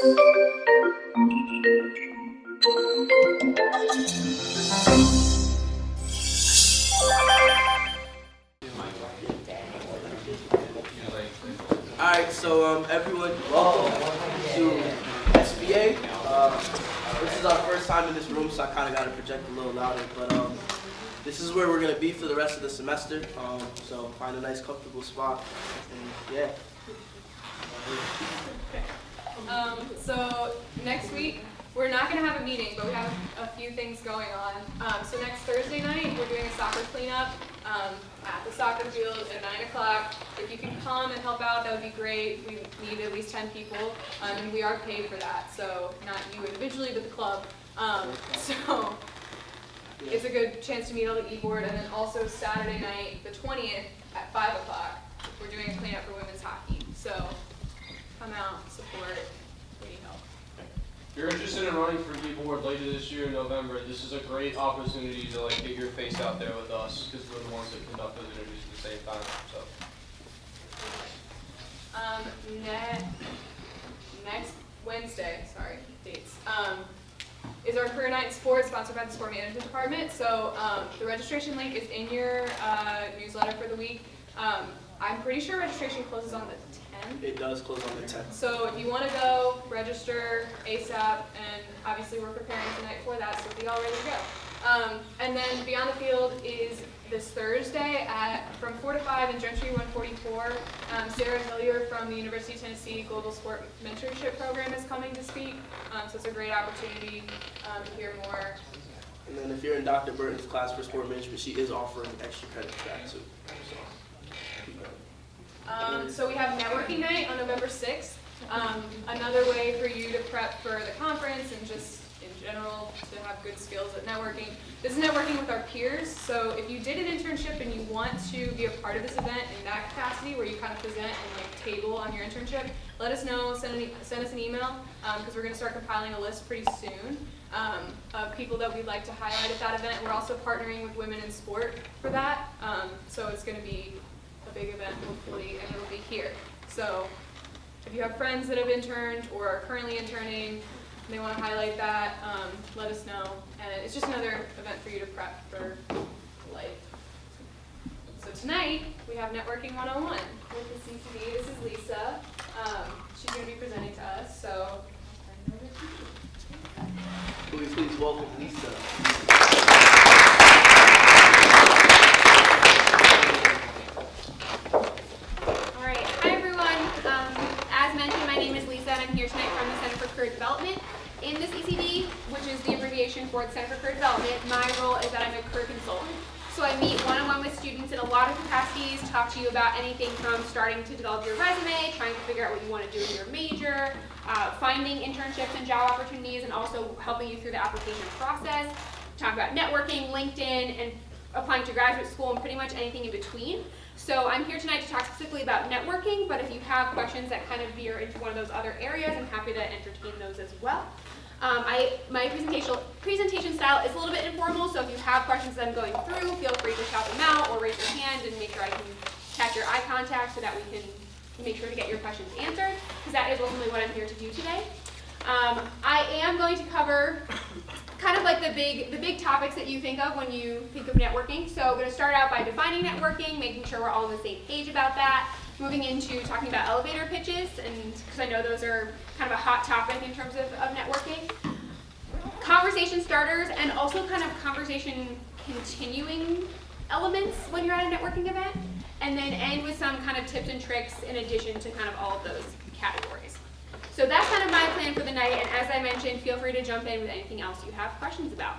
Alright, so everyone, welcome to SBA. This is our first time in this room, so I kind of got to project a little louder, but this is where we're going to be for the rest of the semester, so find a nice comfortable spot, and yeah. So next week, we're not going to have a meeting, but we have a few things going on. So next Thursday night, we're doing a soccer cleanup at the soccer field at 9 o'clock. If you can come and help out, that would be great. We need at least 10 people, and we are paid for that. So not you individually, but the club. So it's a good chance to meet on the e-board. And then also Saturday night, the 20th at 5 o'clock, we're doing a cleanup for women's hockey. So come out, support, we need help. If you're interested in running for e-board later this year in November, this is a great opportunity to get your face out there with us, because we're the ones that conduct those interviews at the same time. So. Next Wednesday, sorry, dates, is our career night in sports sponsored by the sport management department. So the registration link is in your newsletter for the week. I'm pretty sure registration closes on the 10th. It does close on the 10th. So if you want to go, register ASAP, and obviously we're preparing tonight for that, so be all ready to go. And then Beyond the Field is this Thursday from 4 to 5 in Gentry 144. Sarah Hillier from the University of Tennessee Global Sport Mentorship Program is coming to speak, so it's a great opportunity to hear more. And then if you're in Dr. Burton's class for sport management, she is offering extra credit for that too. So we have networking night on November 6th. Another way for you to prep for the conference and just in general to have good skills at networking. This is networking with our peers. So if you did an internship and you want to be a part of this event in that capacity where you kind of present and table on your internship, let us know, send us an email because we're going to start compiling a list pretty soon of people that we'd like to highlight at that event. We're also partnering with Women in Sport for that. So it's going to be a big event, hopefully, and it'll be here. So if you have friends that have interned or are currently interning, and they want to highlight that, let us know. And it's just another event for you to prep for life. So tonight, we have Networking 101 with the UCTV. This is Lisa. She's going to be presenting to us, so I'll turn it over to you. Please welcome Lisa. My name is Lisa, and I'm here tonight from the Center for Career Development. In this ECD, which is the abbreviation for the Center for Career Development, my role is that I'm a career consultant. So I meet one-on-one with students in a lot of capacities, talk to you about anything from starting to develop your resume, trying to figure out what you want to do in your major, finding internships and job opportunities, and also helping you through the application process, talk about networking, LinkedIn, and applying to graduate school, and pretty much anything in between. So I'm here tonight to talk specifically about networking, but if you have questions that kind of veer into one of those other areas, I'm happy to entertain those as well. My presentation style is a little bit informal, so if you have questions that I'm going through, feel free to shout them out or raise your hand and make sure I can catch your eye contact so that we can make sure to get your questions answered, because that is ultimately what I'm here to do today. I am going to cover kind of like the big topics that you think of when you think of networking. So I'm going to start out by defining networking, making sure we're all on the same page about that, moving into talking about elevator pitches, and because I know those are kind of a hot topic in terms of networking. Conversation starters, and also kind of conversation continuing elements when you're at a networking event, and then end with some kind of tips and tricks in addition to kind of all of those categories. So that's kind of my plan for the night, and as I mentioned, feel free to jump in with anything else you have questions about.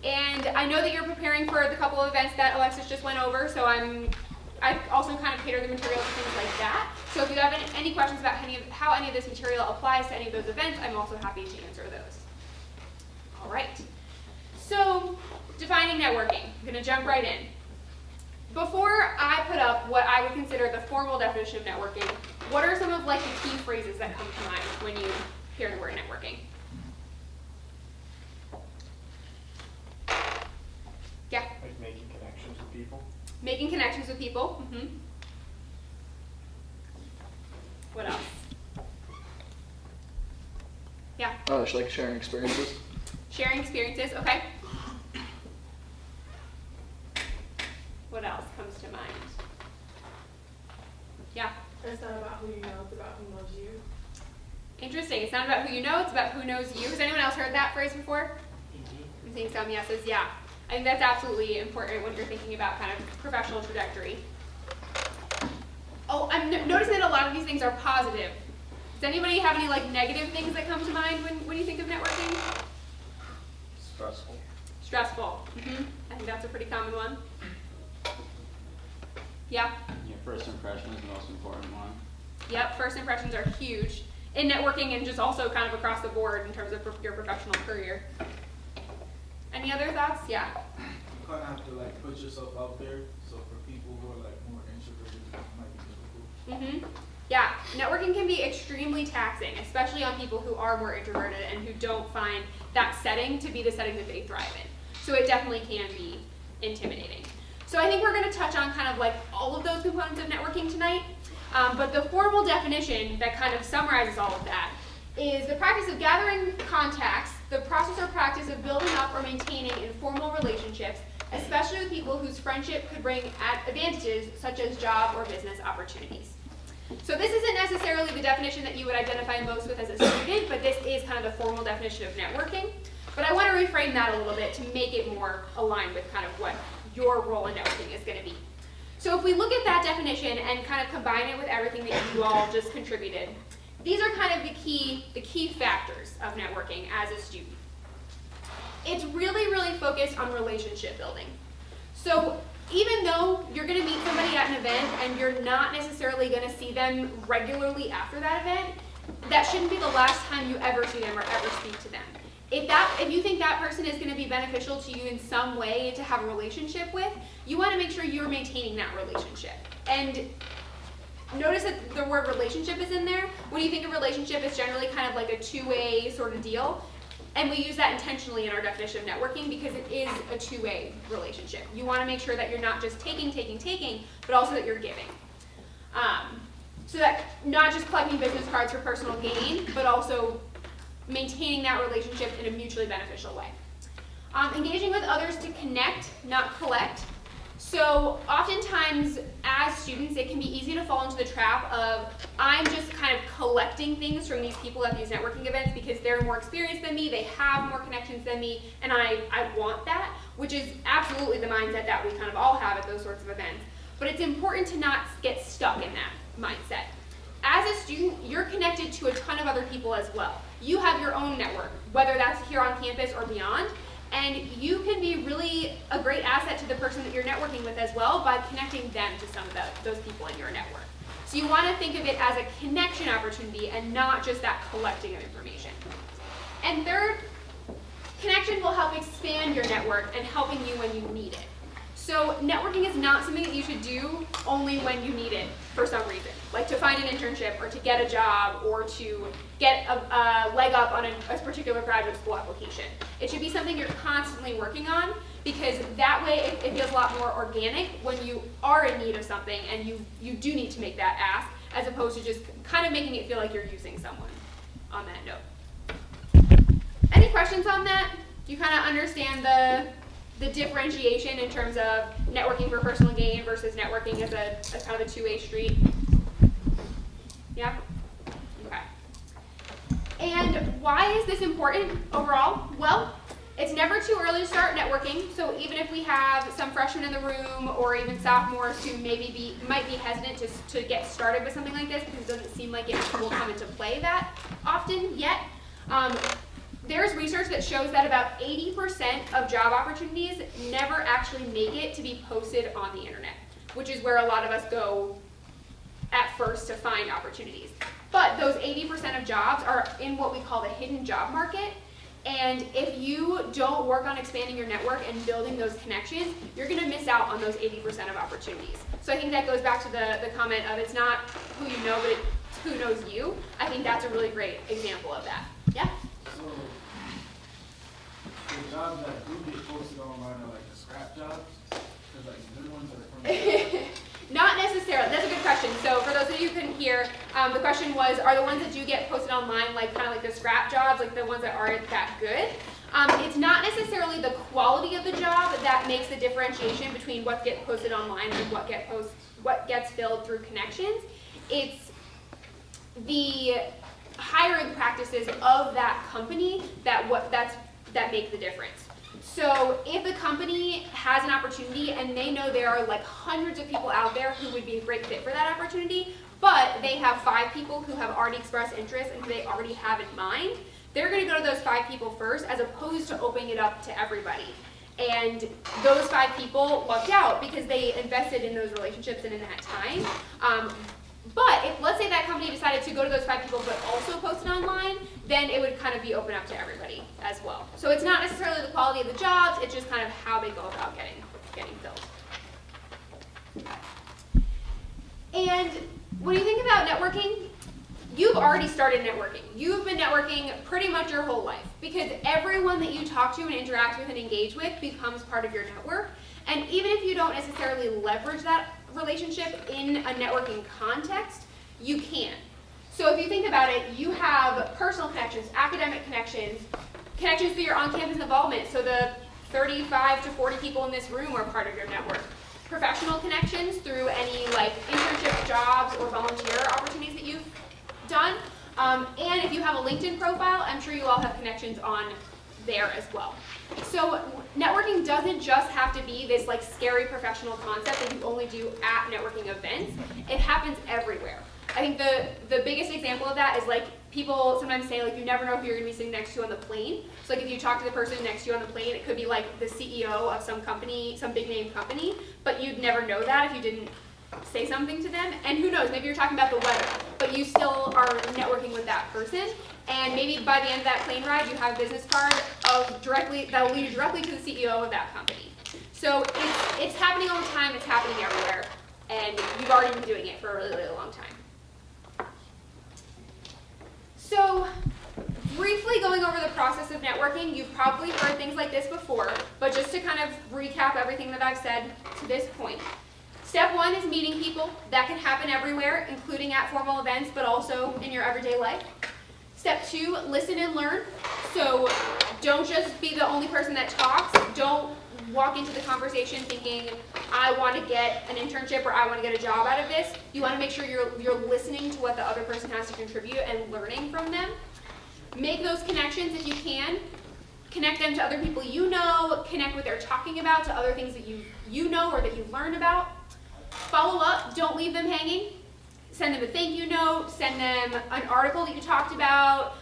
And I know that you're preparing for the couple of events that Alexis just went over, so I also kind of cater the material to things like that. So if you have any questions about how any of this material applies to any of those events, I'm also happy to answer those. All right. So defining networking. I'm going to jump right in. Before I put up what I would consider the formal definition of networking, what are some of the key phrases that come to mind when you hear the word networking? Yeah? Like making connections with people. Making connections with people. Mm-hmm. What else? Yeah, Like sharing experiences. sharing experiences, okay. What else comes to mind? Yeah, It's not about who you know, it's about who knows you. interesting. It's not about who you know, it's about who knows you. Has anyone else heard that phrase before? I'm seeing some yeses, yeah. I think that's absolutely important when you're thinking about kind of professional trajectory. Oh, I'm noticing that a lot of these things are positive. Does anybody have any like negative things that come to mind when you think of networking? Stressful. Stressful. I think that's a pretty common one. Yeah. Your first impression is the most important one. Yep. First impressions are huge in networking and just also kind of across the board in terms of your professional career. Any other thoughts? Yeah. You kind of have to like put yourself out there. So for people who are like more introverted, it might be difficult. Yeah, networking can be extremely taxing, especially on people who are more introverted and who don't find that setting to be the setting that they thrive in. So it definitely can be intimidating. So I think we're going to touch on kind of like all of those components of networking tonight. But the formal definition that kind of summarizes all of that is the practice of gathering contacts, the process or practice of building up or maintaining informal relationships, especially with people whose friendship could bring advantages such as job or business opportunities. So this isn't necessarily the definition that you would identify most with as a student, but this is kind of the formal definition of networking. But I want to reframe that a little bit to make it more aligned with kind of what your role in networking is going to be. So if we look at that definition and kind of combine it with everything that you all just contributed, these are kind of the key factors of networking as a student. It's really, really focused on relationship building. So even though you're going to meet somebody at an event and you're not necessarily going to see them regularly after that event, that shouldn't be the last time you ever see them or ever speak to them. If you think that person is going to be beneficial to you in some way to have a relationship with, you want to make sure you're maintaining that relationship. And notice that the word relationship is in there. When you think of relationship, it's generally kind of like a two-way sort of deal. And we use that intentionally in our definition of networking because it is a two-way relationship. You want to make sure that you're not just taking, but also that you're giving. So that not just collecting business cards for personal gain, but also maintaining that relationship in a mutually beneficial way. Engaging with others to connect, not collect. So oftentimes as students, it can be easy to fall into the trap of I'm just kind of collecting things from these people at these networking events because they're more experienced than me, they have more connections than me, and I want that, which is absolutely the mindset that we kind of all have at those sorts of events. But it's important to not get stuck in that mindset. As a student, you're connected to a ton of other people as well. You have your own network, whether that's here on campus or beyond, and you can be really a great asset to the person that you're networking with as well by connecting them to some of those people in your network. So you want to think of it as a connection opportunity and not just that collecting of information. And third, connection will help expand your network and helping you when you need it. So networking is not something that you should do only when you need it for some reason, like to find an internship or to get a job or to get a leg up on a particular graduate school application. It should be something you're constantly working on because that way it feels a lot more organic when you are in need of something and you do need to make that ask as opposed to just kind of making it feel like you're using someone on that note. Any questions on that? Do you kind of understand the differentiation in terms of networking for personal gain versus networking as kind of a two-way street? Yeah? Okay. And why is this important overall? Well, it's never too early to start networking, so even if we have some freshmen in the room or even sophomores who might be hesitant to get started with something like this because it doesn't seem like it will come into play that often yet, there's research that shows that about 80% of job opportunities never actually make it to be posted on the internet, which is where a lot of us go at first to find opportunities. But those 80% of jobs are in what we call the hidden job market. And if you don't work on expanding your network and building those connections, you're going to miss out on those 80% of opportunities. So I think that goes back to the comment of it's not who you know, but it's who knows you. I think that's a really great example of that. Yeah? So the jobs that do get posted online are like the scrap jobs? Because like the good ones are from Not necessarily. That's a good question. question. So for those of you who couldn't hear, the question was, are the ones that do get posted online like kind of like the scrap jobs, like the ones that aren't that good? It's not necessarily the quality of the job that makes the differentiation between what gets posted online and what gets filled through connections. It's the hiring practices of that company that make the difference. So if a company has an opportunity and they know there are like hundreds of people out there who would be a great fit for that opportunity, but they have 5 people who have already expressed interest and who they already have in mind, they're going to go to those 5 people first as opposed to opening it up to everybody. And those 5 people lucked out because they invested in those relationships and in that time. But if, let's say that company decided to go to those 5 people but also post it online, then it would kind of be open up to everybody as well. So it's not necessarily the quality of the jobs, it's just kind of how they go about getting filled. And when you think about networking, you've already started networking. You've been networking pretty much your whole life because everyone that you talk to and interact with and engage with becomes part of your network. And even if you don't necessarily leverage that relationship in a networking context, you can. So if you think about it, you have personal connections, academic connections, connections through your on-campus involvement. So the 35 to 40 people in this room are part of your network. Professional connections through any like internship jobs or volunteer opportunities that you've done. And if you have a LinkedIn profile, I'm sure you all have connections on there as well. So networking doesn't just have to be this like scary professional concept that you only do at networking events. It happens everywhere. I think the biggest example of that is like people sometimes say like you never know who you're going to be sitting next to on the plane. So like if you talk to the person next to you on the plane, it could be like the CEO of some company, some big name company, but you'd never know that if you didn't say something to them. And who knows, maybe you're talking about the weather, but you still are networking with that person. And maybe by the end of that plane ride, you have a business card that will lead you directly to the CEO of that company. So it's happening all the time, it's happening everywhere, and you've already been doing it for a really, really long time. So briefly going over the process of networking, you've probably heard things like this before, but just to kind of recap everything that I've said to this point. Step 1 is meeting people. That can happen everywhere, including at formal events, but also in your everyday life. Step 2, listen and learn. So don't just be the only person that talks. Don't walk into the conversation thinking, I want to get an internship or I want to get a job out of this. You want to make sure you're listening to what the other person has to contribute and learning from them. Make those connections if you can. Connect them to other people you know. Connect what they're talking about to other things that you know or that you've learned about. Follow up. Don't leave them hanging. Send them a thank you note. Send them an article that you talked about.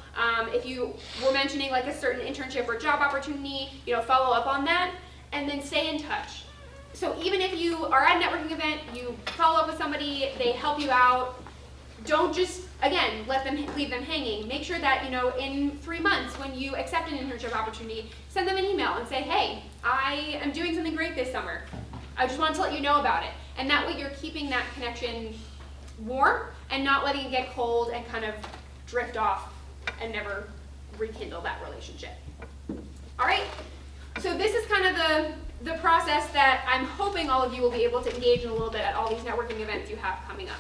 If you were mentioning like a certain internship or job opportunity, follow up on that. And then stay in touch. So even if you are at a networking event, you follow up with somebody, they help you out, don't just, again, leave them hanging. Make sure that, in 3 months when you accept an internship opportunity, send them an email and say, hey, I am doing something great this summer. I just wanted to let you know about it. And that way you're keeping that connection warm and not letting it get cold and kind of drift off and never rekindle that relationship. All right? So this is kind of the process that I'm hoping all of you will be able to engage in a little bit at all these networking events you have coming up.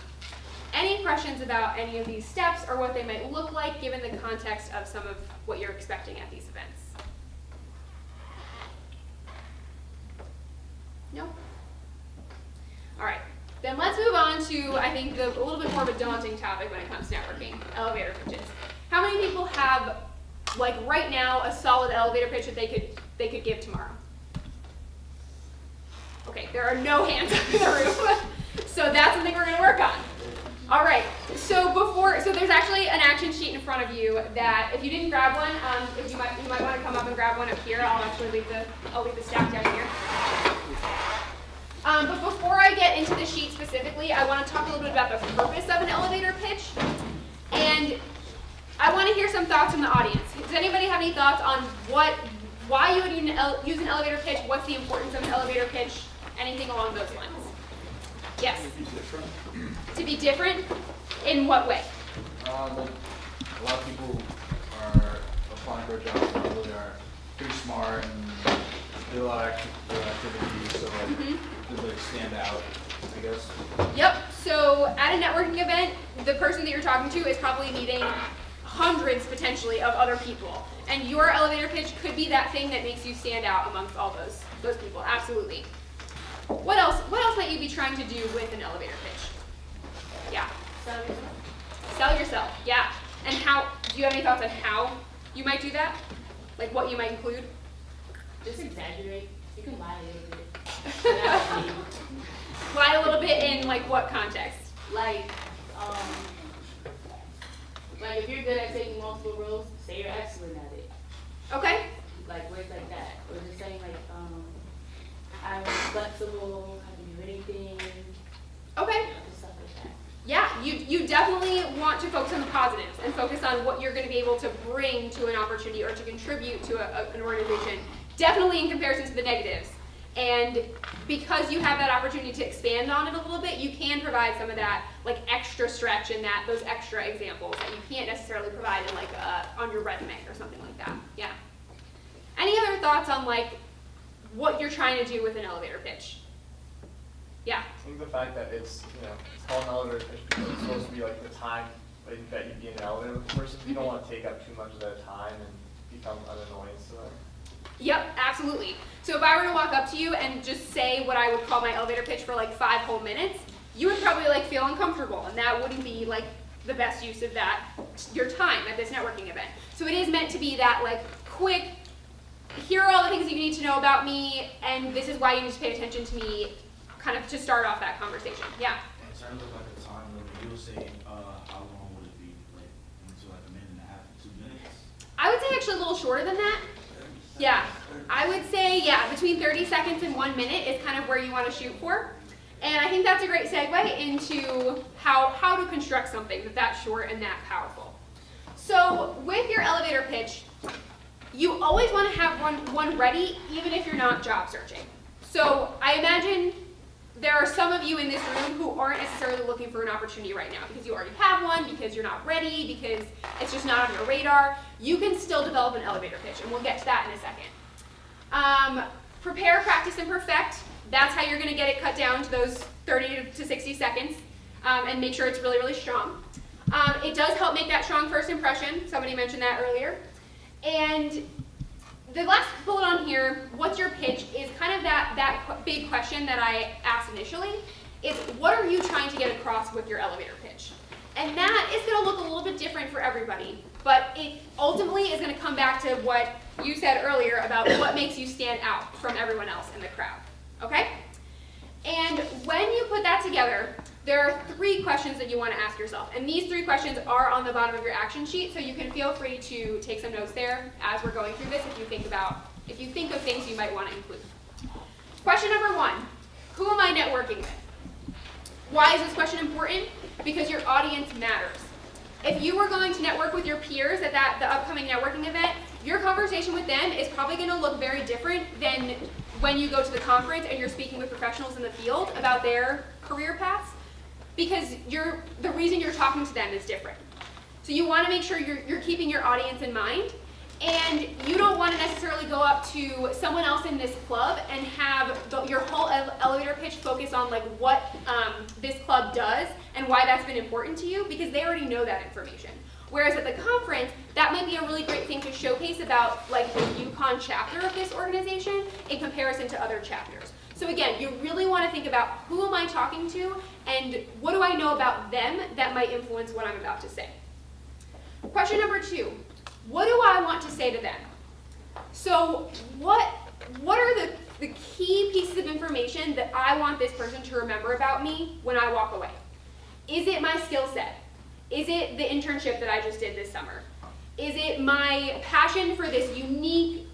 Any questions about any of these steps or what they might look like given the context of some of what you're expecting at these events? No? All right. Then let's move on to, I think, a little bit more of a daunting topic when it comes to networking, elevator pitches. How many people have, like right now, a solid elevator pitch that they could give tomorrow? Okay, there are no hands up in the room. So that's something we're going to work on. All right, so there's actually an action sheet in front of you that if you didn't grab one, if you might want to come up and grab one up here. I'll actually leave the stack down here. But before I get into the sheet specifically, I want to talk a little bit about the purpose of an elevator pitch. And I want to hear some thoughts from the audience. Does anybody have any thoughts on why you would use an elevator pitch? What's the importance of an elevator pitch? Anything along those lines? Yes? To be different? In what way? A lot of people are applying for a job and really are pretty smart and do a lot of activities, so to like stand out, I guess. Yep. So at a networking event, the person that you're talking to is probably meeting hundreds potentially of other people. And your elevator pitch could be that thing that makes you stand out amongst all those people, absolutely. What else might you be trying to do with an elevator pitch? Yeah. Sell yourself, yeah. And how, do you have any thoughts on how you might do that? Like what you might include? Just exaggerate. You can lie a little bit. Lie a little bit in like what context? Like if you're good at taking multiple roles, say you're excellent at it. Okay. Like words like that. Or just saying like, I'm flexible, I can do anything. Okay. Just stuff like that. Yeah, you definitely want to focus on the positives and focus on what you're going to be able to bring to an opportunity or to contribute to an organization, definitely in comparison to the negatives. And because you have that opportunity to expand on it a little bit, you can provide some of that like extra stretch and those extra examples that you can't necessarily provide in like on your resume or something like that. Yeah. Any other thoughts on like what you're trying to do with an elevator pitch? Yeah. I think the fact that it's, it's called an elevator pitch because it's supposed to be like the time that you'd be in an elevator with the person. You don't want to take up too much of their time and become an annoyance to them. Yep, absolutely. So if I were to walk up to you and just say what I would call my elevator pitch for like 5 whole minutes, you would probably like feel uncomfortable, and that wouldn't be like the best use of your time at this networking event. So it is meant to be that like quick, here are all the things you need to know about me, and this is why you need to pay attention to me, kind of to start off that conversation. Yeah. In terms of like a time limit, you'll say, how long would it be? Like, into like a minute and a half, 2 minutes? I would say actually a little shorter than that. Yeah, I would say, yeah, between 30 seconds and 1 minute is kind of where you want to shoot for. And I think that's a great segue into how to construct something that's short and that powerful. So with your elevator pitch, you always want to have one ready, even if you're not job searching. So I imagine there are some of you in this room who aren't necessarily looking for an opportunity right now because you already have one, because you're not ready, because it's just not on your radar. You can still develop an elevator pitch, and we'll get to that in a second. Prepare, practice, and perfect. That's how you're going to get it cut down to those 30 to 60 seconds and make sure it's really, really strong. It does help make that strong first impression. Somebody mentioned that earlier. And the last bullet on here, what's your pitch, is kind of that big question that I asked initially, is what are you trying to get across with your elevator pitch? And that is going to look a little bit different for everybody, but it ultimately is going to come back to what you said earlier about what makes you stand out from everyone else in the crowd, okay? And when you put that together, there are 3 questions that you want to ask yourself. And these 3 questions are on the bottom of your action sheet, so you can feel free to take some notes there as we're going through this if you think of things you might want to include. Question number 1, who am I networking with? Why is this question important? Because your audience matters. If you were going to network with your peers at the upcoming networking event, your conversation with them is probably going to look very different than when you go to the conference and you're speaking with professionals in the field about their career paths, because the reason you're talking to them is different. So you want to make sure you're keeping your audience in mind, and you don't want to necessarily go up to someone else in this club and have your whole elevator pitch focus on like what this club does and why that's been important to you, because they already know that information. Whereas at the conference, that might be a really great thing to showcase about like the UConn chapter of this organization in comparison to other chapters. So again, you really want to think about who am I talking to and what do I know about them that might influence what I'm about to say. Question number 2, what do I want to say to them? So what are the key pieces of information that I want this person to remember about me when I walk away? Is it my skill set? Is it the internship that I just did this summer? Is it my passion for this unique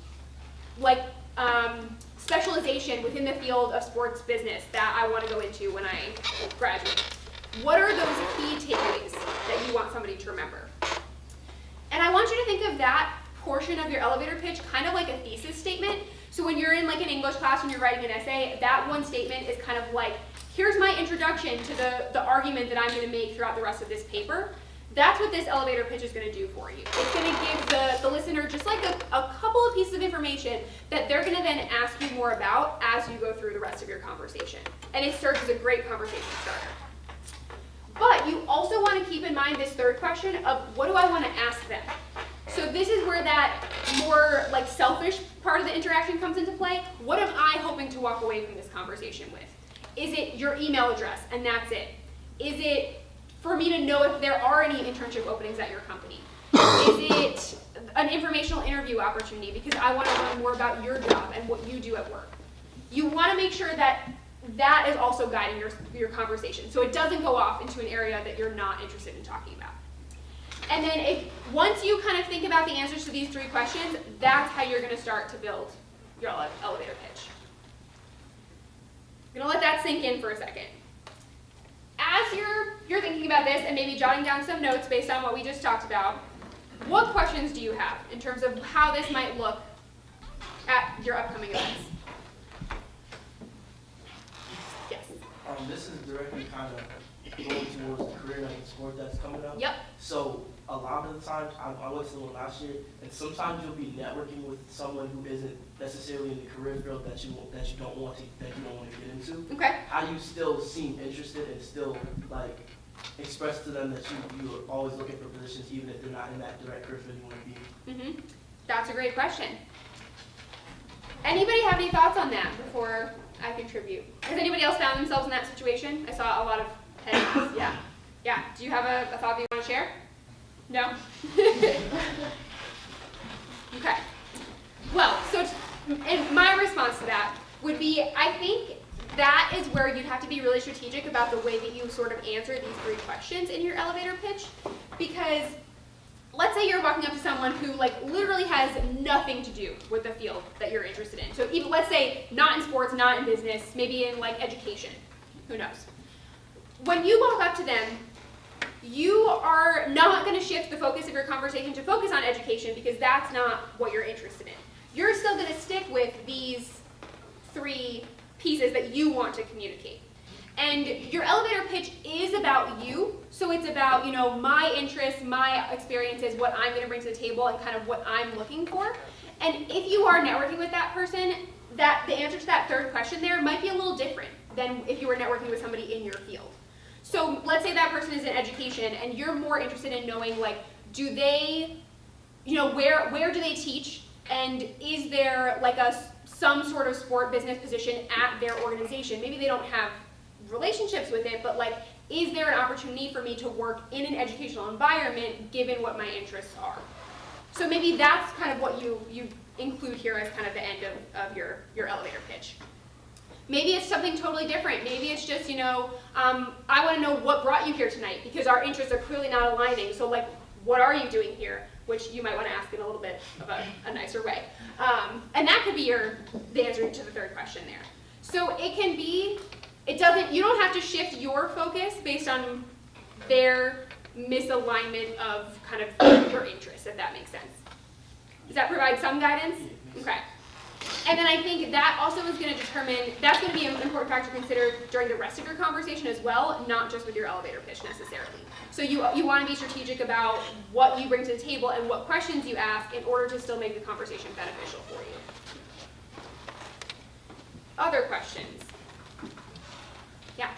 specialization within the field of sports business that I want to go into when I graduate? What are those key takeaways that you want somebody to remember? And I want you to think of that portion of your elevator pitch kind of like a thesis statement. So when you're in like an English class and you're writing an essay, that one statement is kind of like, here's my introduction to the argument that I'm going to make throughout the rest of this paper. That's what this elevator pitch is going to do for you. It's going to give the listener just like a couple of pieces of information that they're going to then ask you more about as you go through the rest of your conversation. And it serves as a great conversation starter. But you also want to keep in mind this third question of what do I want to ask them? So this is where that more like selfish part of the interaction comes into play. What am I hoping to walk away from this conversation with? Is it your email address and that's it? Is it for me to know if there are any internship openings at your company? Is it an informational interview opportunity because I want to learn more about your job and what you do at work? You want to make sure that that is also guiding your conversation, so it doesn't go off into an area that you're not interested in talking about. And then once you kind of think about the answers to these 3 questions, that's how you're going to start to build your elevator pitch. I'm going to let that sink in for a second. As you're thinking about this and maybe jotting down some notes based on what we just talked about, what questions do you have in terms of how this might look at your upcoming events? Yes. This is directly kind of going towards the career night sport that's coming up. Yep. So a lot of the times, I went to the one last year, and sometimes you'll be networking with someone who isn't necessarily in the career field that you don't want to get into. Okay. How do you still seem interested and still like express to them that you're always looking for positions even if they're not in that direct career field you want to be? That's a great question. Anybody have any thoughts on that before I contribute? Has anybody else found themselves in that situation? I saw a lot of heads. Yeah. Yeah. Do you have a thought that you want to share? No? Okay. Well, so and my response to that would be, I think that is where you'd have to be really strategic about the way that you sort of answer these 3 questions in your elevator pitch. Because let's say you're walking up to someone who like literally has nothing to do with the field that you're interested in. So even let's say not in sports, not in business, maybe in like education, who knows. When you walk up to them, you are not going to shift the focus of your conversation to focus on education because that's not what you're interested in. You're still going to stick with these 3 pieces that you want to communicate. And your elevator pitch is about you, so it's about, my interests, my experiences, what I'm going to bring to the table, and kind of what I'm looking for. And if you are networking with that person, that the answer to that third question there might be a little different than if you were networking with somebody in your field. So let's say that person is in education, and you're more interested in knowing, like, do they, where do they teach, and is there like some sort of sport business position at their organization? Maybe they don't have relationships with it, but like, is there an opportunity for me to work in an educational environment given what my interests are? So maybe that's kind of what you include here as kind of the end of your elevator pitch. Maybe it's something totally different. Maybe it's just, I want to know what brought you here tonight because our interests are clearly not aligning. So like, what are you doing here? Which you might want to ask in a little bit of a nicer way. And that could be the answer to the third question there. So it can be, you don't have to shift your focus based on their misalignment of kind of your interests, if that makes sense. Does that provide some guidance? Okay. And then I think that also is going to that's going to be an important factor to consider during the rest of your conversation as well, not just with your elevator pitch necessarily. So you want to be strategic about what you bring to the table and what questions you ask in order to still make the conversation beneficial for you. Other questions? Yeah?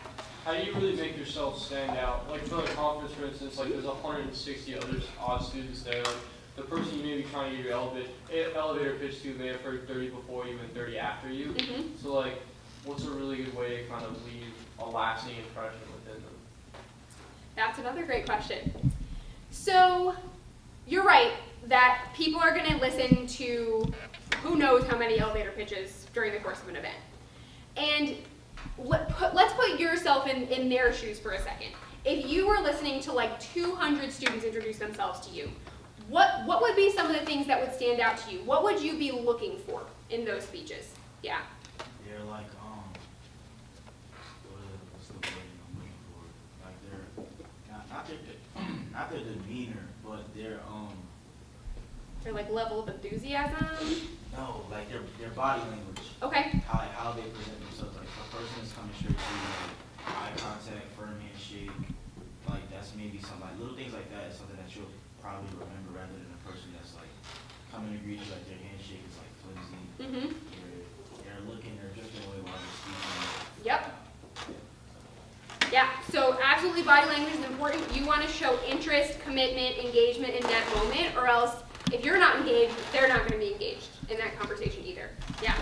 How do you really make yourself stand out? Like for the conference, for instance, like there's 160 other odd students there. Like, the person you may be trying to get your elevator pitch to may have heard 30 before you and 30 after you. So like, what's a really good way to kind of leave a lasting impression within them? That's another great question. So you're right that people are going to listen to who knows how many elevator pitches during the course of an event. And let's put yourself in their shoes for a second. If you were listening to like 200 students introduce themselves to you, what would be some of the things that would stand out to you? What would you be looking for in those speeches? Yeah. They're like, what's the word I'm looking for? Like they're, not their demeanor, but their like level of enthusiasm? No, like their body language. Okay. How they present themselves. Like if a person is coming straight to you, eye contact, firm handshake, like that's maybe something like little things like that is something that you'll probably remember rather than a person that's like coming to greet you like their handshake is like flimsy. They're looking, they're drifting away while they're speaking. Yep. Yeah, so absolutely body language is important. important. You want to show interest, commitment, engagement in that moment, or else if you're not engaged, they're not going to be engaged in that conversation either. Yeah.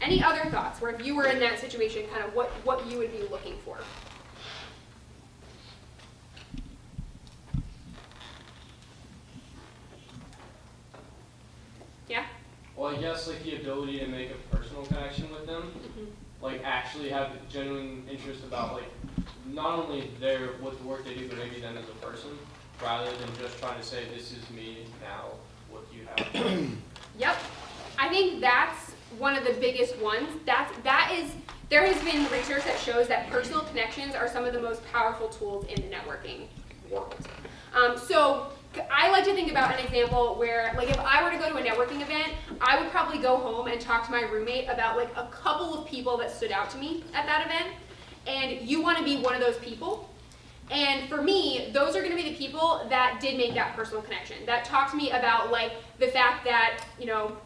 Any other thoughts where if you were in that situation, kind of what you would be looking for? Yeah? Well, I guess like the ability to make a personal connection with them, like actually have genuine interest about like not only what the work they do, but maybe them as a person, rather than just trying to say this is me now, what do you have? Yep. I think that's one of the biggest ones. There has been research that shows that personal connections are some of the most powerful tools in the networking world. So I like to think about an example where, like, if I were to go to a networking event, I would probably go home and talk to my roommate about like a couple of people that stood out to me at that event. And you want to be one of those people. And for me, those are going to be the people that did make that personal connection, that talked to me about like the fact that, you know,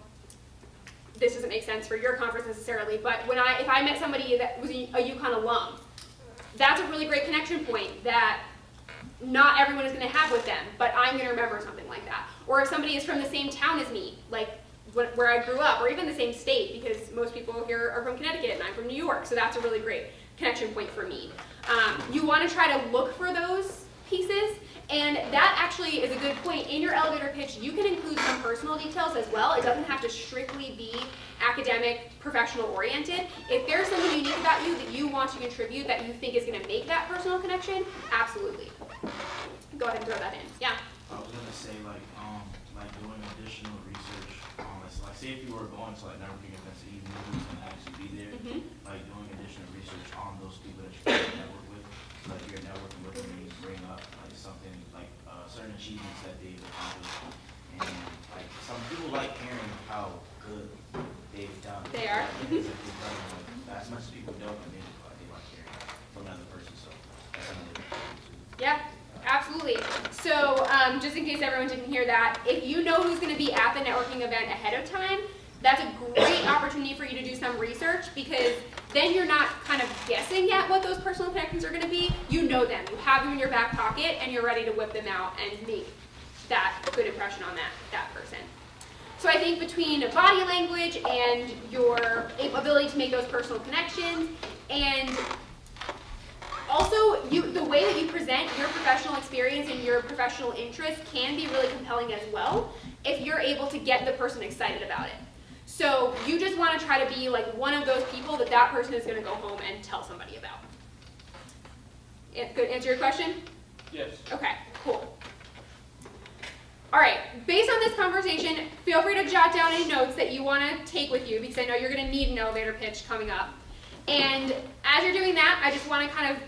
this doesn't make sense for your conference necessarily, but if I met somebody that was a UConn alum, that's a really great connection point that not everyone is going to have with them, but I'm going to remember something like that. Or if somebody is from the same town as me, like where I grew up, or even the same state, because most people here are from Connecticut and I'm from New York, so that's a really great connection point for me. You want to try to look for those pieces, and that actually is a good point. In your elevator pitch, you can include some personal details as well. It doesn't have to strictly be academic, professional oriented. If there's something unique about you that you want to contribute that you think is going to make that personal connection, absolutely. Go ahead and throw that in. Yeah? I was gonna say like doing additional research on this. Like say if you were going to like networking events that you knew who was gonna actually be there, like doing additional research on those people that you're gonna network with. So like you're networking with them and you bring up like something like certain achievements that they've accomplished. And like some people like hearing how good they've done. They are. It's like they've done, like, as much as people don't, they like hearing from another person. So that's another thing too. Yeah. Absolutely. So just in case everyone didn't hear that, if you know who's going to be at the networking event ahead of time, that's a great opportunity for you to do some research, because then you're not kind of guessing yet what those personal connections are going to be. You know them. You have them in your back pocket, and you're ready to whip them out and make that good impression on that person. So I think between body language and your ability to make those personal connections, and also, the way that you present your professional experience and your professional interest can be really compelling as well if you're able to get the person excited about it. So you just want to try to be like one of those people that person is going to go home and tell somebody about. Good answer your question? Yes. Okay, cool. All right, based on this conversation, feel free to jot down any notes that you want to take with you, because I know you're going to need an elevator pitch coming up. And as you're doing that, I just want to kind of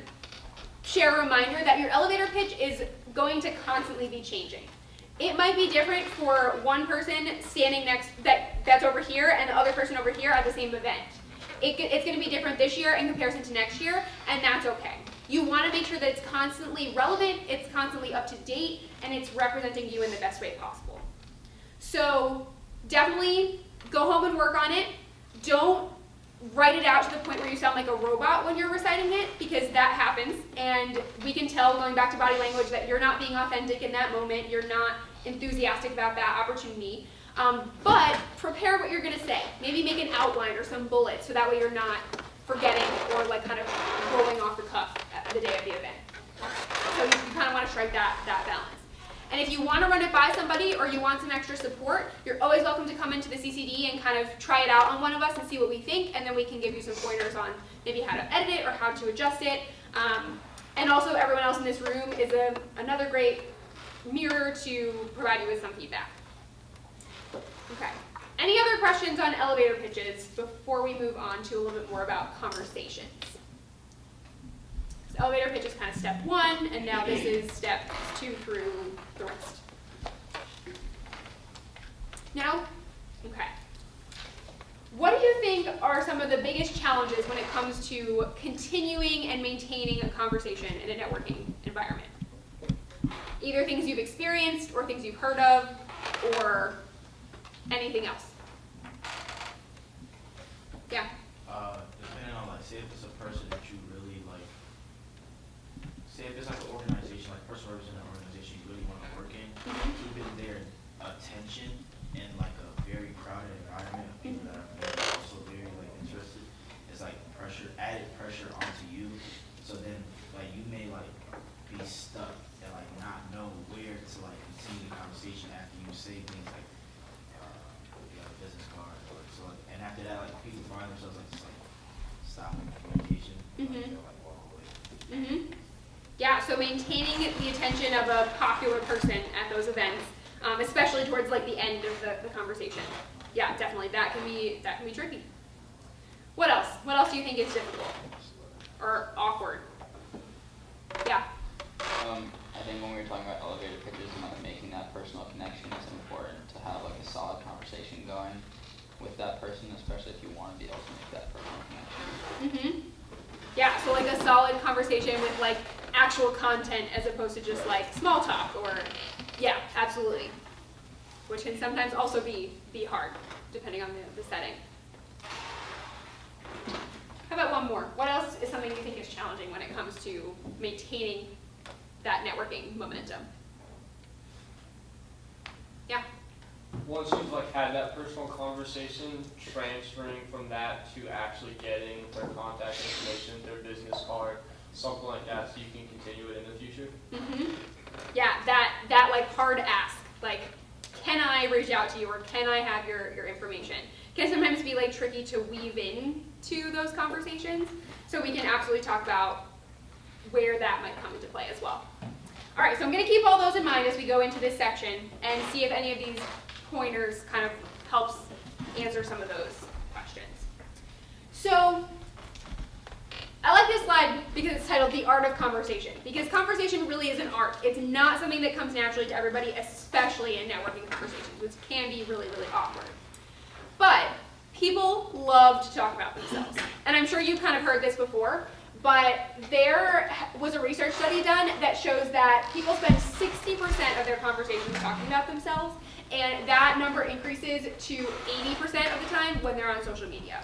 share a reminder that your elevator pitch is going to constantly be changing. It might be different for one person standing that's over here and the other person over here at the same event. It's going to be different this year in comparison to next year, and that's okay. You want to make sure that it's constantly relevant, it's constantly up to date, and it's representing you in the best way possible. So definitely go home and work on it. Don't write it out to the point where you sound like a robot when you're reciting it, because that happens, and we can tell, going back to body language, that you're not being authentic in that moment, you're not enthusiastic about that opportunity. But prepare what you're going to say. Maybe make an outline or some bullets, so that way you're not forgetting or like kind of rolling off the cuff at the day of the event. So you kind of want to strike that balance. And if you want to run it by somebody or you want some extra support, you're always welcome to come into the CCD and kind of try it out on one of us and see what we think, and then we can give you some pointers on maybe how to edit it or how to adjust it. And also everyone else in this room is another great mirror to provide you with some feedback. Okay. Any other questions on elevator pitches before we move on to a little bit more about conversations? So elevator pitch is kind of step 1, and now this is step 2 through the rest. No? Okay. What do you think are some of the biggest challenges when it comes to continuing and maintaining a conversation in a networking environment? Either things you've experienced or things you've heard of or anything else. Yeah? Depending on, like, say if it's a person that you really like, say if it's like an organization like person representing an organization you really want to work in, Mhm. keeping their attention in like a very crowded environment of people that are also very like interested is like added pressure onto you. So then like you may like be stuck and like not know where to like continue the conversation after you say things like you have a business card or so like, and after that like people find themselves like just like stopping communication, like they'll like walk away. Mm-hmm. Yeah, so maintaining the attention of a popular person at those events, especially towards like the end of the conversation. Yeah, definitely, that can be tricky. What else? What else do you think is difficult or awkward? Yeah. I think when we were talking about elevator pitches and like making that personal connection, it's important to have like a solid conversation going with that person, especially if you want to be able to make that personal connection. Mm-hmm. Yeah, so like a solid conversation with like actual content as opposed to just like small talk or, yeah, absolutely. Which can sometimes also be hard, depending on the setting. How about one more? What else is something you think is challenging when it comes to maintaining that networking momentum? Yeah. Once you've like had that personal conversation, transferring from that to actually getting their contact information, their business card, something like that, so you can continue it in the future. Mm-hmm. Yeah, that like hard ask, like, can I reach out to you or can I have your information? Can sometimes be like tricky to weave in to those conversations. So we can absolutely talk about where that might come into play as well. All right, so I'm going to keep all those in mind as we go into this section and see if any of these pointers kind of helps answer some of those questions. So I like this slide because it's titled The Art of Conversation, because conversation really is an art. It's not something that comes naturally to everybody, especially in networking conversations, which can be really, really awkward. But people love to talk about themselves. And I'm sure you've kind of heard this before, but there was a research study done that shows that people spend 60% of their conversations talking about themselves, and that number increases to 80% of the time when they're on social media.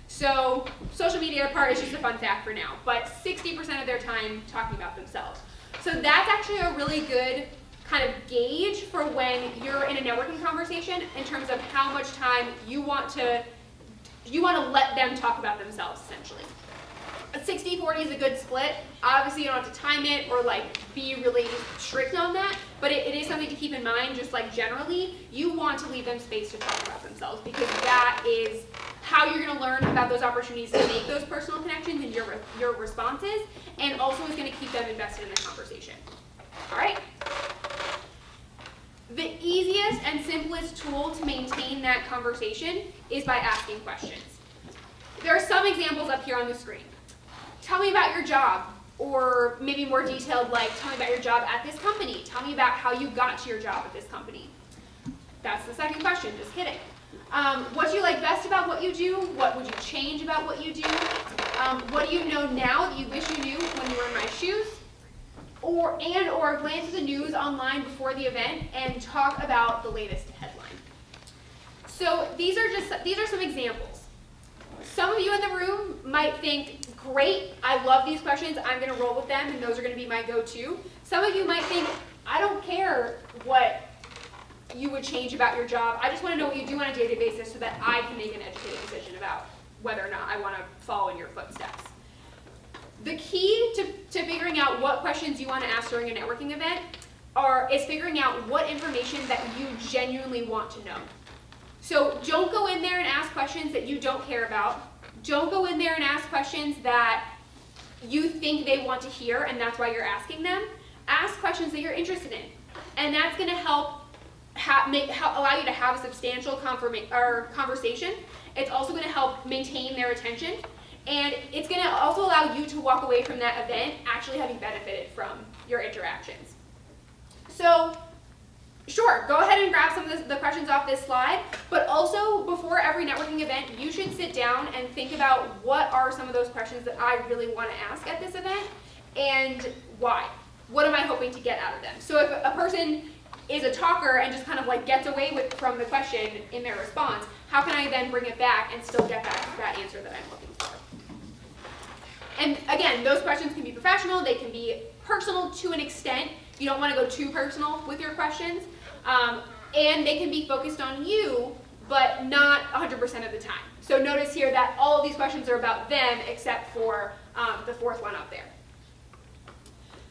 So social media part is just a fun fact for now, but 60% of their time talking about themselves. So that's actually a really good kind of gauge for when you're in a networking conversation in terms of how much time you want to let them talk about themselves, essentially. A 60-40 is a good split. Obviously, you don't have to time it or like be really strict on that, but it is something to keep in mind. Just like generally, you want to leave them space to talk about themselves, because that is how you're going to learn about those opportunities to make those personal connections and your responses, and also is going to keep them invested in the conversation. All right? The easiest and simplest tool to maintain that conversation is by asking questions. There are some examples up here on the screen. Tell me about your job, or maybe more detailed, like tell me about your job at this company. Tell me about how you got to your job at this company. That's the second question, just kidding. What do you like best about what you do? What would you change about what you do? What do you know now that you wish you knew when you were in my shoes? Or glance at the news online before the event and talk about the latest headline. So these are some examples. Some of you in the room might think, great, I love these questions, I'm going to roll with them, and those are going to be my go-to. Some of you might think, I don't care what you would change about your job, I just want to know what you do on a daily basis so that I can make an educated decision about whether or not I want to follow in your footsteps. The key to figuring out what questions you want to ask during a networking event is figuring out what information that you genuinely want to know. So don't go in there and ask questions that you don't care about. Don't go in there and ask questions that you think they want to hear and that's why you're asking them. Ask questions that you're interested in. And that's going to help allow you to have a substantial conversation. It's also going to help maintain their attention. And it's going to also allow you to walk away from that event actually having benefited from your interactions. So, sure, go ahead and grab some of the questions off this slide, but also before every networking event, you should sit down and think about what are some of those questions that I really want to ask at this event and why. What am I hoping to get out of them? So if a person is a talker and just kind of like gets away from the question in their response, how can I then bring it back and still get back to that answer that I'm looking for? And again, those questions can be professional, they can be personal to an extent. You don't want to go too personal with your questions. And they can be focused on you, but not 100% of the time. So notice here that all of these questions are about them except for the fourth one up there.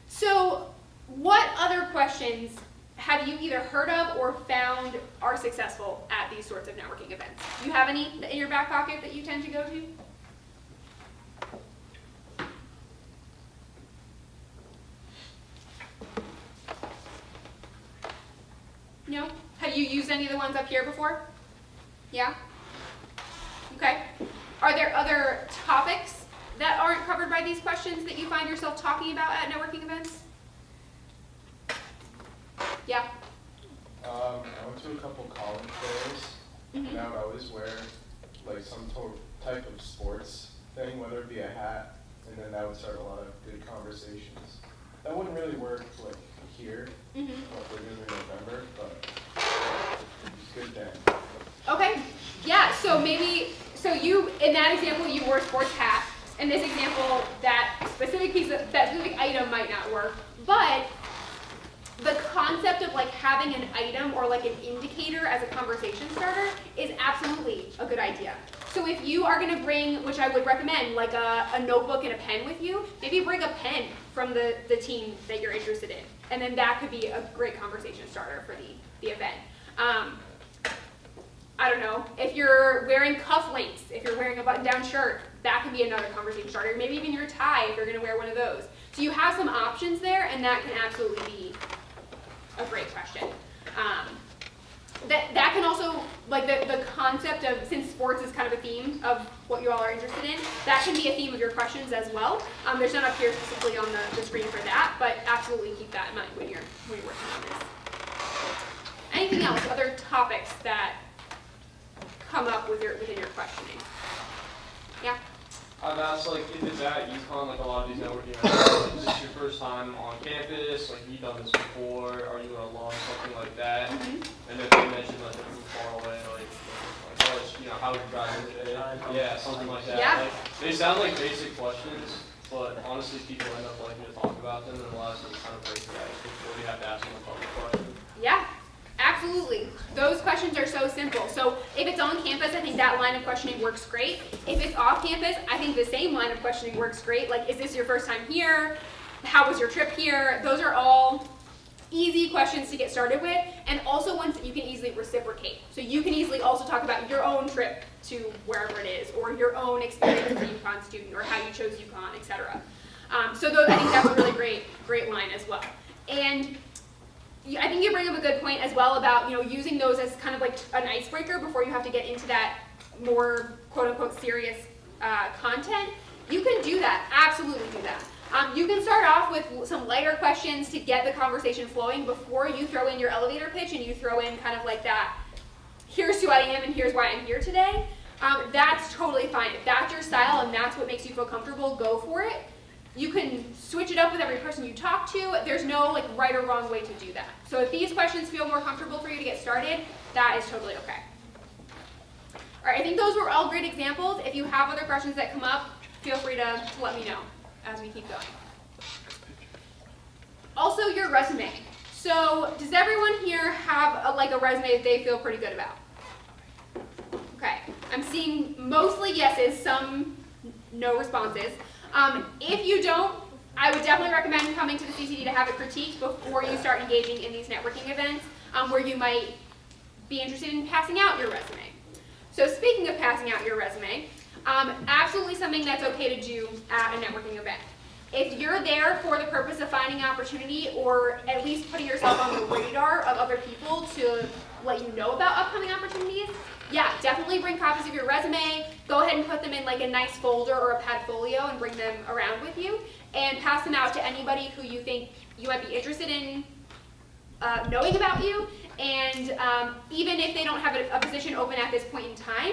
So what other questions have you either heard of or found are successful at these sorts of networking events? Do you have any in your back pocket that you tend to go to? No? Have you used any of the ones up here before? Yeah? Okay. Are there other topics that aren't covered by these questions that you find yourself talking about at networking events? Yeah? I went to a couple college fairs, and I would always wear like some type of sports thing, whether it be a hat, and then that would start a lot of good conversations. That wouldn't really work like here, what we're doing in November, but it's good then. Okay. Yeah, so maybe, so you, in that example, you wore a sports hat. In this example, that specific item might not work, but the concept of like having an item or like an indicator as a conversation starter is absolutely a good idea. So if you are going to bring, which I would recommend, like a notebook and a pen with you, maybe bring a pen from the team that you're interested in. And then that could be a great conversation starter for the event. I don't know, if you're wearing cufflinks, if you're wearing a button-down shirt, that could be another conversation starter. Maybe even your tie if you're going to wear one of those. So you have some options there, and that can absolutely be a great question. That can also, like the concept of, since sports is kind of a theme of what you all are interested in, that can be a theme of your questions as well. There's none up here specifically on the screen for that, but absolutely keep that in mind when you're working on this. Anything else, other topics that come up within your questioning? Yeah? I've asked, like, if it's at UConn, like a lot of these networking events, is this your first time on campus? Like, have you done this before? Are you an alum? Something like that. And if they mention, like, if you're far away, like oh, you know, how would you drive in today? Yeah, something like that. Yeah. Like, they sound like basic questions, but honestly, people end up liking to talk about them, and a lot of times kind of break the ice before you have to ask them a public question. Yeah. Absolutely. Those questions are so simple. So if it's on campus, I think that line of questioning works great. If it's off campus, I think the same line of questioning works great. Like, is this your first time here? How was your trip here? Those are all easy questions to get started with, and also ones that you can easily reciprocate. So you can easily also talk about your own trip to wherever it is, or your own experience as a UConn student, or how you chose UConn, etc. So those, I think that's a really great line as well. And I think you bring up a good point as well about, you know, using those as kind of like an icebreaker before you have to get into that more quote-unquote serious content. You can do that, absolutely do that. You can start off with some lighter questions to get the conversation flowing before you throw in your elevator pitch and you throw in kind of like that, here's who I am and here's why I'm here today. That's totally fine. If that's your style and that's what makes you feel comfortable, go for it. You can switch it up with every person you talk to. There's no like right or wrong way to do that. So if these questions feel more comfortable for you to get started, that is totally okay. All right, I think those were all great examples. If you have other questions that come up, feel free to let me know as we keep going. Also, your resume. So does everyone here have a resume that they feel pretty good about? Okay, I'm seeing mostly yeses, some no responses. If you don't, I would definitely recommend coming to the CCD to have it critiqued before you start engaging in these networking events where you might be interested in passing out your resume. So speaking of passing out your resume, absolutely something that's okay to do at a networking event. If you're there for the purpose of finding opportunity or at least putting yourself on the radar of other people to let you know about upcoming opportunities, yeah, definitely bring copies of your resume. Go ahead and put them in like a nice folder or a padfolio and bring them around with you and pass them out to anybody who you think you might be interested in knowing about you. And even if they don't have a position open at this point in time,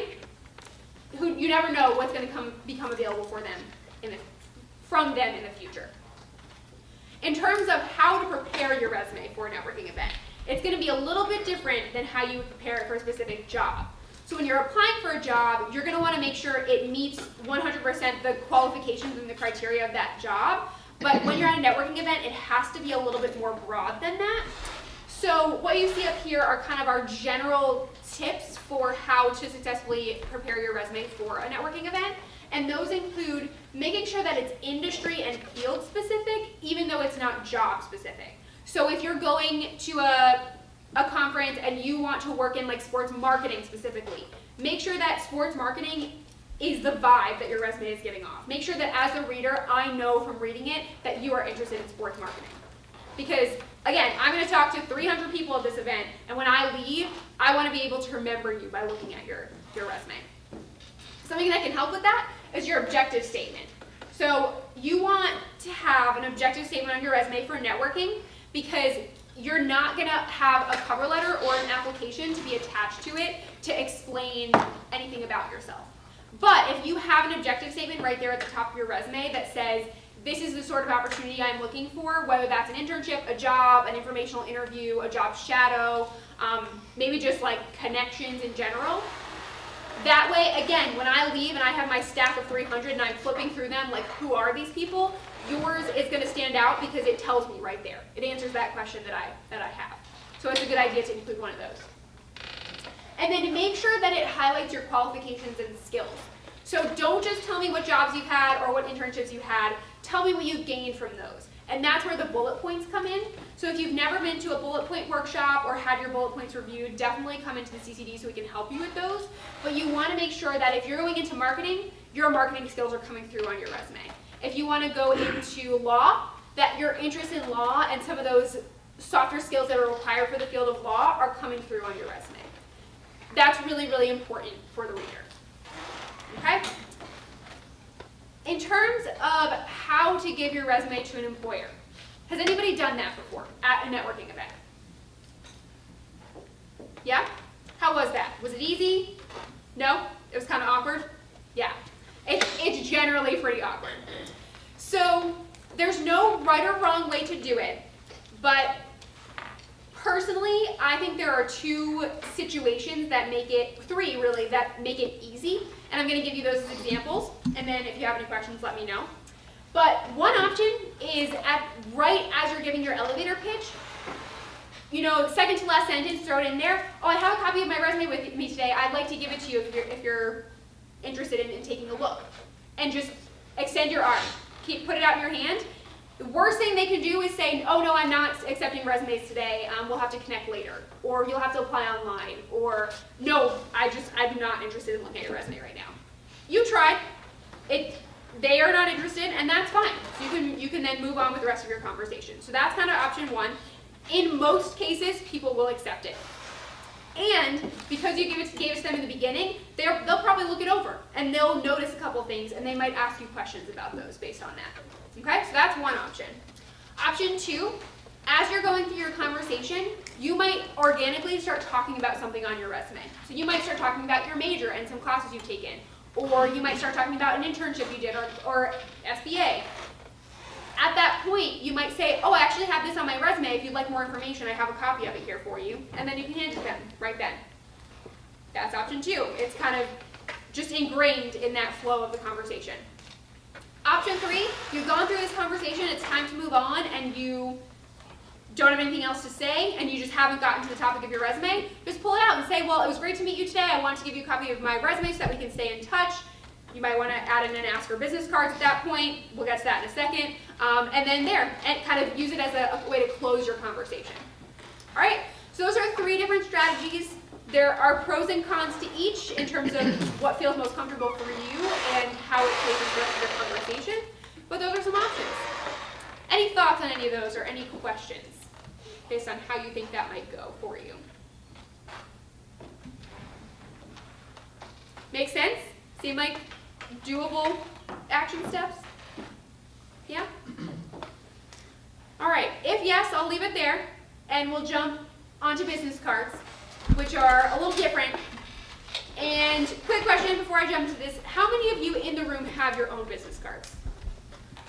you never know what's going to become available for them from them in the future. In terms of how to prepare your resume for a networking event, it's going to be a little bit different than how you would prepare it for a specific job. So when you're applying for a job, you're going to want to make sure it meets 100% the qualifications and the criteria of that job. But when you're at a networking event, it has to be a little bit more broad than that. So what you see up here are kind of our general tips for how to successfully prepare your resume for a networking event. And those include making sure that it's industry and field specific, even though it's not job specific. So if you're going to a conference and you want to work in like sports marketing specifically, make sure that sports marketing is the vibe that your resume is giving off. Make sure that as a reader, I know from reading it that you are interested in sports marketing. Because again, I'm going to talk to 300 people at this event, and when I leave, I want to be able to remember you by looking at your resume. Something that can help with that is your objective statement. So you want to have an objective statement on your resume for networking, because you're not going to have a cover letter or an application to be attached to it to explain anything about yourself. But if you have an objective statement right there at the top of your resume that says, this is the sort of opportunity I'm looking for, whether that's an internship, a job, an informational interview, a job shadow, maybe just like connections in general. That way, again, when I leave and I have my stack of 300 and I'm flipping through them, like who are these people, yours is going to stand out because it tells me right there. It answers that question that I have. So it's a good idea to include one of those. And then make sure that it highlights your qualifications and skills. So don't just tell me what jobs you've had or what internships you had. Tell me what you've gained from those. And that's where the bullet points come in. So if you've never been to a bullet point workshop or had your bullet points reviewed, definitely come into the CCD so we can help you with those. But you want to make sure that if you're going into marketing, your marketing skills are coming through on your resume. If you want to go into law, that your interest in law and some of those softer skills that are required for the field of law are coming through on your resume. That's really, really important for the reader. Okay? In terms of how to give your resume to an employer, has anybody done that before at a networking event? Yeah? How was that? Was it easy? No? It was kind of awkward? Yeah. It's generally pretty awkward. So there's no right or wrong way to do it, but personally, I think there are two situations that make it, three really, that make it easy. And I'm going to give you those as examples, and then if you have any questions, let me know. But one option is right as you're giving your elevator pitch, second to last sentence, throw it in there. Oh, I have a copy of my resume with me today. I'd like to give it to you if you're interested in taking a look. And just extend your arm. Put it out in your hand. The worst thing they can do is say, oh no, I'm not accepting resumes today, we'll have to connect later. Or you'll have to apply online. Or no, I'm not interested in looking at your resume right now. You tried. They are not interested, and that's fine. So you can then move on with the rest of your conversation. So that's kind of option one. In most cases, people will accept it. And because you gave it to them in the beginning, they'll probably look it over, and they'll notice a couple things, and they might ask you questions about those based on that. Okay, so that's one option. Option two, as you're going through your conversation, you might organically start talking about something on your resume. So you might start talking about your major and some classes you've taken, or you might start talking about an internship you did, or SBA. At that point, you might say, oh, I actually have this on my resume. If you'd like more information, I have a copy of it here for you. And then you can hand it to them right then. That's option two. It's kind of just ingrained in that flow of the conversation. Option three, you've gone through this conversation, it's time to move on, and you don't have anything else to say, and you just haven't gotten to the topic of your resume. Just pull it out and say, well, it was great to meet you today. I wanted to give you a copy of my resume so that we can stay in touch. You might want to add in and ask for business cards at that point. We'll get to that in a second. And then and kind of use it as a way to close your conversation. All right, so those are three different strategies. There are pros and cons to each in terms of what feels most comfortable for you and how it plays into the rest of your conversation. But those are some options. Any thoughts on any of those or any questions based on how you think that might go for you? Make sense? Seem like doable action steps? Yeah? All right, if yes, I'll leave it there, and we'll jump onto business cards, which are a little different. And quick question before I jump into this, how many of you in the room have your own business cards?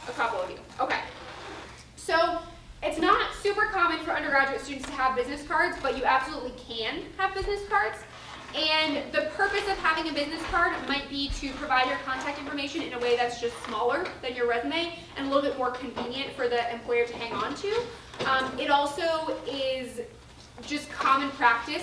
A couple of you, okay. So it's not super common for undergraduate students to have business cards, but you absolutely can have business cards. And the purpose of having a business card might be to provide your contact information in a way that's just smaller than your resume and a little bit more convenient for the employer to hang on to. It also is just common practice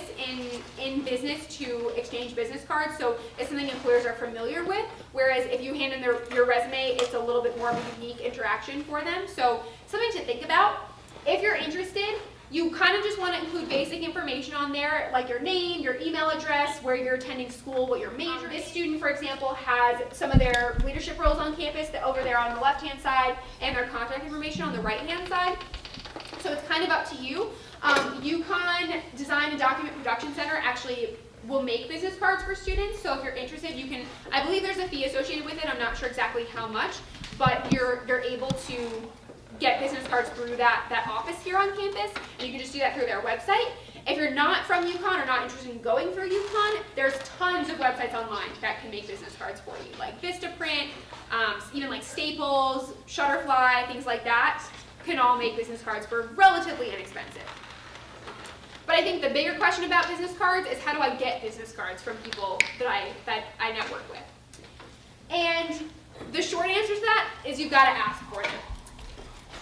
in business to exchange business cards, so it's something employers are familiar with, whereas if you hand in your resume, it's a little bit more of a unique interaction for them. So something to think about. If you're interested, you kind of just want to include basic information on there, like your name, your email address, where you're attending school, what your major is. This student, for example, has some of their leadership roles on campus over there on the left-hand side, and their contact information on the right-hand side. So it's kind of up to you. UConn Design and Document Production Center actually will make business cards for students, so if you're interested, you can, I believe there's a fee associated with it, I'm not sure exactly how much, but you're able to get business cards through that office here on campus, and you can just do that through their website. If you're not from UConn or not interested in going through UConn, there's tons of websites online that can make business cards for you, like Vistaprint, even like Staples, Shutterfly, things like that, can all make business cards for relatively inexpensive. But I think the bigger question about business cards is, how do I get business cards from people that I network with? And the short answer to that is you've got to ask for them.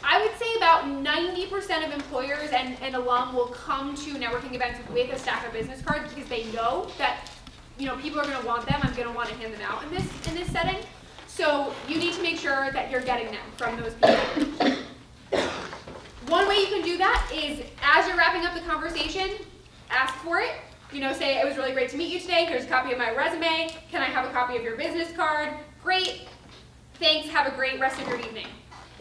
I would say about 90% of employers and alum will come to networking events with a stack of business cards because they know that, you know, people are going to want them. I'm going to want to hand them out in this setting. So you need to make sure that you're getting them from those people. One way you can do that is, as you're wrapping up the conversation, ask for it. You know, say, it was really great to meet you today. Here's a copy of my resume. Can I have a copy of your business card? Great. Thanks. Have a great rest of your evening.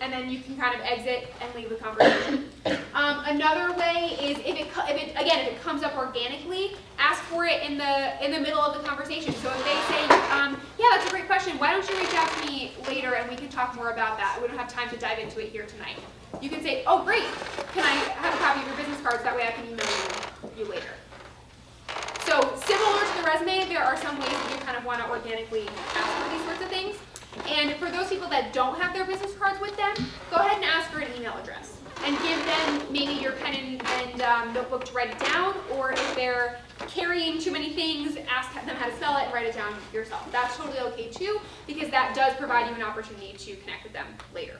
And then you can kind of exit and leave the conversation. Another way is, if it comes up organically, ask for it in the middle of the conversation. So if they say, yeah, that's a great question. Why don't you reach out to me later and we can talk more about that? We don't have time to dive into it here tonight. You can say, oh, great. Can I have a copy of your business cards? That way I can email you later. So similar to the resume, there are some ways that you kind of want to organically ask for these sorts of things. And for those people that don't have their business cards with them, go ahead and ask for an email address. And give them maybe your pen and notebook to write it down, or if they're carrying too many things, ask them how to spell it and write it down yourself. That's totally okay too, because that does provide you an opportunity to connect with them later.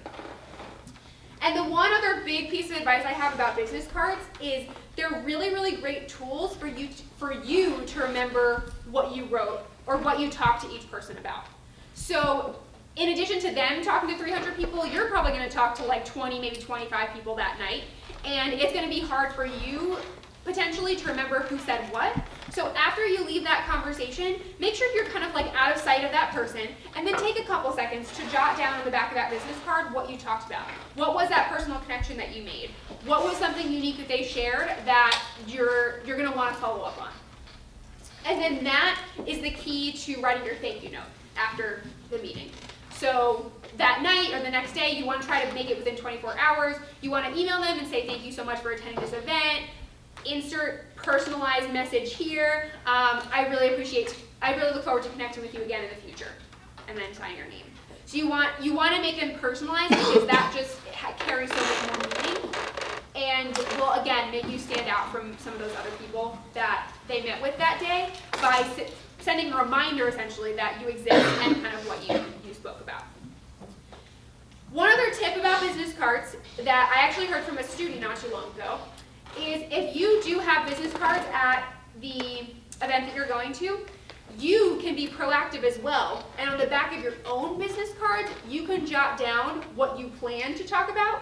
And the one other big piece of advice I have about business cards is they're really, really great tools for you to remember what you wrote or what you talked to each person about. So in addition to them talking to 300 people, you're probably going to talk to like 20, maybe 25 people that night. And it's going to be hard for you potentially to remember who said what. So after you leave that conversation, make sure you're kind of like out of sight of that person, and then take a couple seconds to jot down on the back of that business card what you talked about. What was that personal connection that you made? What was something unique that they shared that you're going to want to follow up on? And then that is the key to writing your thank you note after the meeting. So that night or the next day, you want to try to make it within 24 hours. You want to email them and say thank you so much for attending this event. Insert personalized message here. I really look forward to connecting with you again in the future. And then sign your name. So you want to make them personalized, because that just carries so much more meaning, and will again make you stand out from some of those other people that they met with that day by sending a reminder essentially that you exist and kind of what you spoke about. One other tip about business cards that I actually heard from a student not too long ago is, if you do have business cards at the event that you're going to, you can be proactive as well. And on the back of your own business cards, you can jot down what you plan to talk about,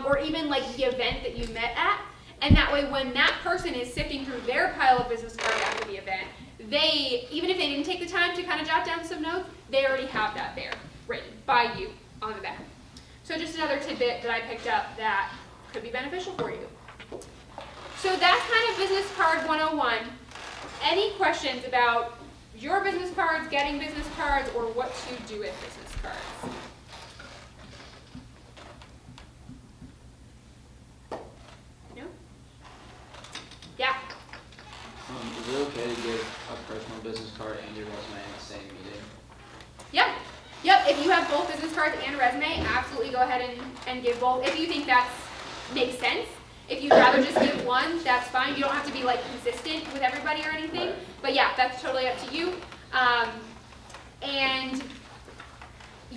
or even like the event that you met at. And that way, when that person is sifting through their pile of business cards after the event, even if they didn't take the time to kind of jot down some notes, they already have that there written by you on the back. So just another tidbit that I picked up that could be beneficial for you. So that's kind of Business Card 101. Any questions about your business cards, getting business cards, or what to do with business cards? No? Yeah? Is it okay to give a personal business card and your resume in the same meeting? Yep. If you have both business cards and a resume, absolutely go ahead and give both. If you think that makes sense. If you'd rather just give one, that's fine. You don't have to be like consistent with everybody or anything. But yeah, that's totally up to you. And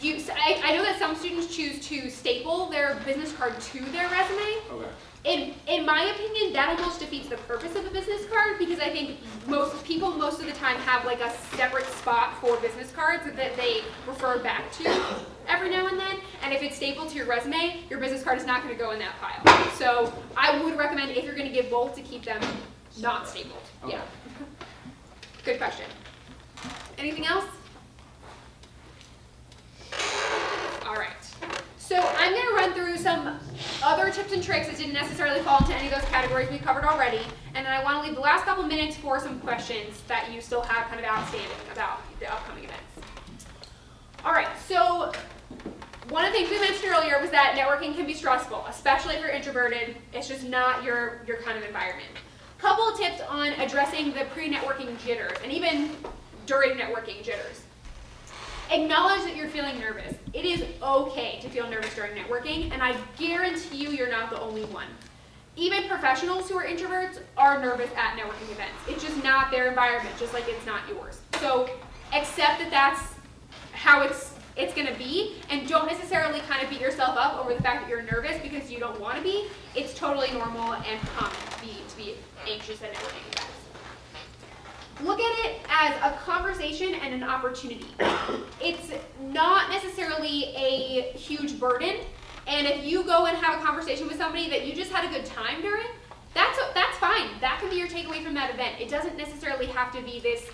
I know that some students choose to staple their business card to their resume. Okay. In my opinion, that almost defeats the purpose of a business card, because I think most people most of the time have like a separate spot for business cards that they refer back to every now and then. And if it's stapled to your resume, your business card is not going to go in that pile. So I would recommend, if you're going to give both, to keep them not stapled. Okay. Yeah. Good question. Anything else? All right. So I'm going to run through some other tips and tricks that didn't necessarily fall into any of those categories we covered already, and then I want to leave the last couple minutes for some questions that you still have kind of outstanding about the upcoming events. All right, so one of the things we mentioned earlier was that networking can be stressful, especially if you're introverted. It's just not your kind of environment. Couple of tips on addressing the pre-networking jitters, and even during networking jitters. Acknowledge that you're feeling nervous. It is okay to feel nervous during networking, and I guarantee you're not the only one. Even professionals who are introverts are nervous at networking events. It's just not their environment, just like it's not yours. So accept that that's how it's going to be, and don't necessarily kind of beat yourself up over the fact that you're nervous because you don't want to be. It's totally normal and common to be anxious at networking events. Look at it as a conversation and an opportunity. It's not necessarily a huge burden, and if you go and have a conversation with somebody that you just had a good time during, that's fine. That can be your takeaway from that event. It doesn't necessarily have to be this,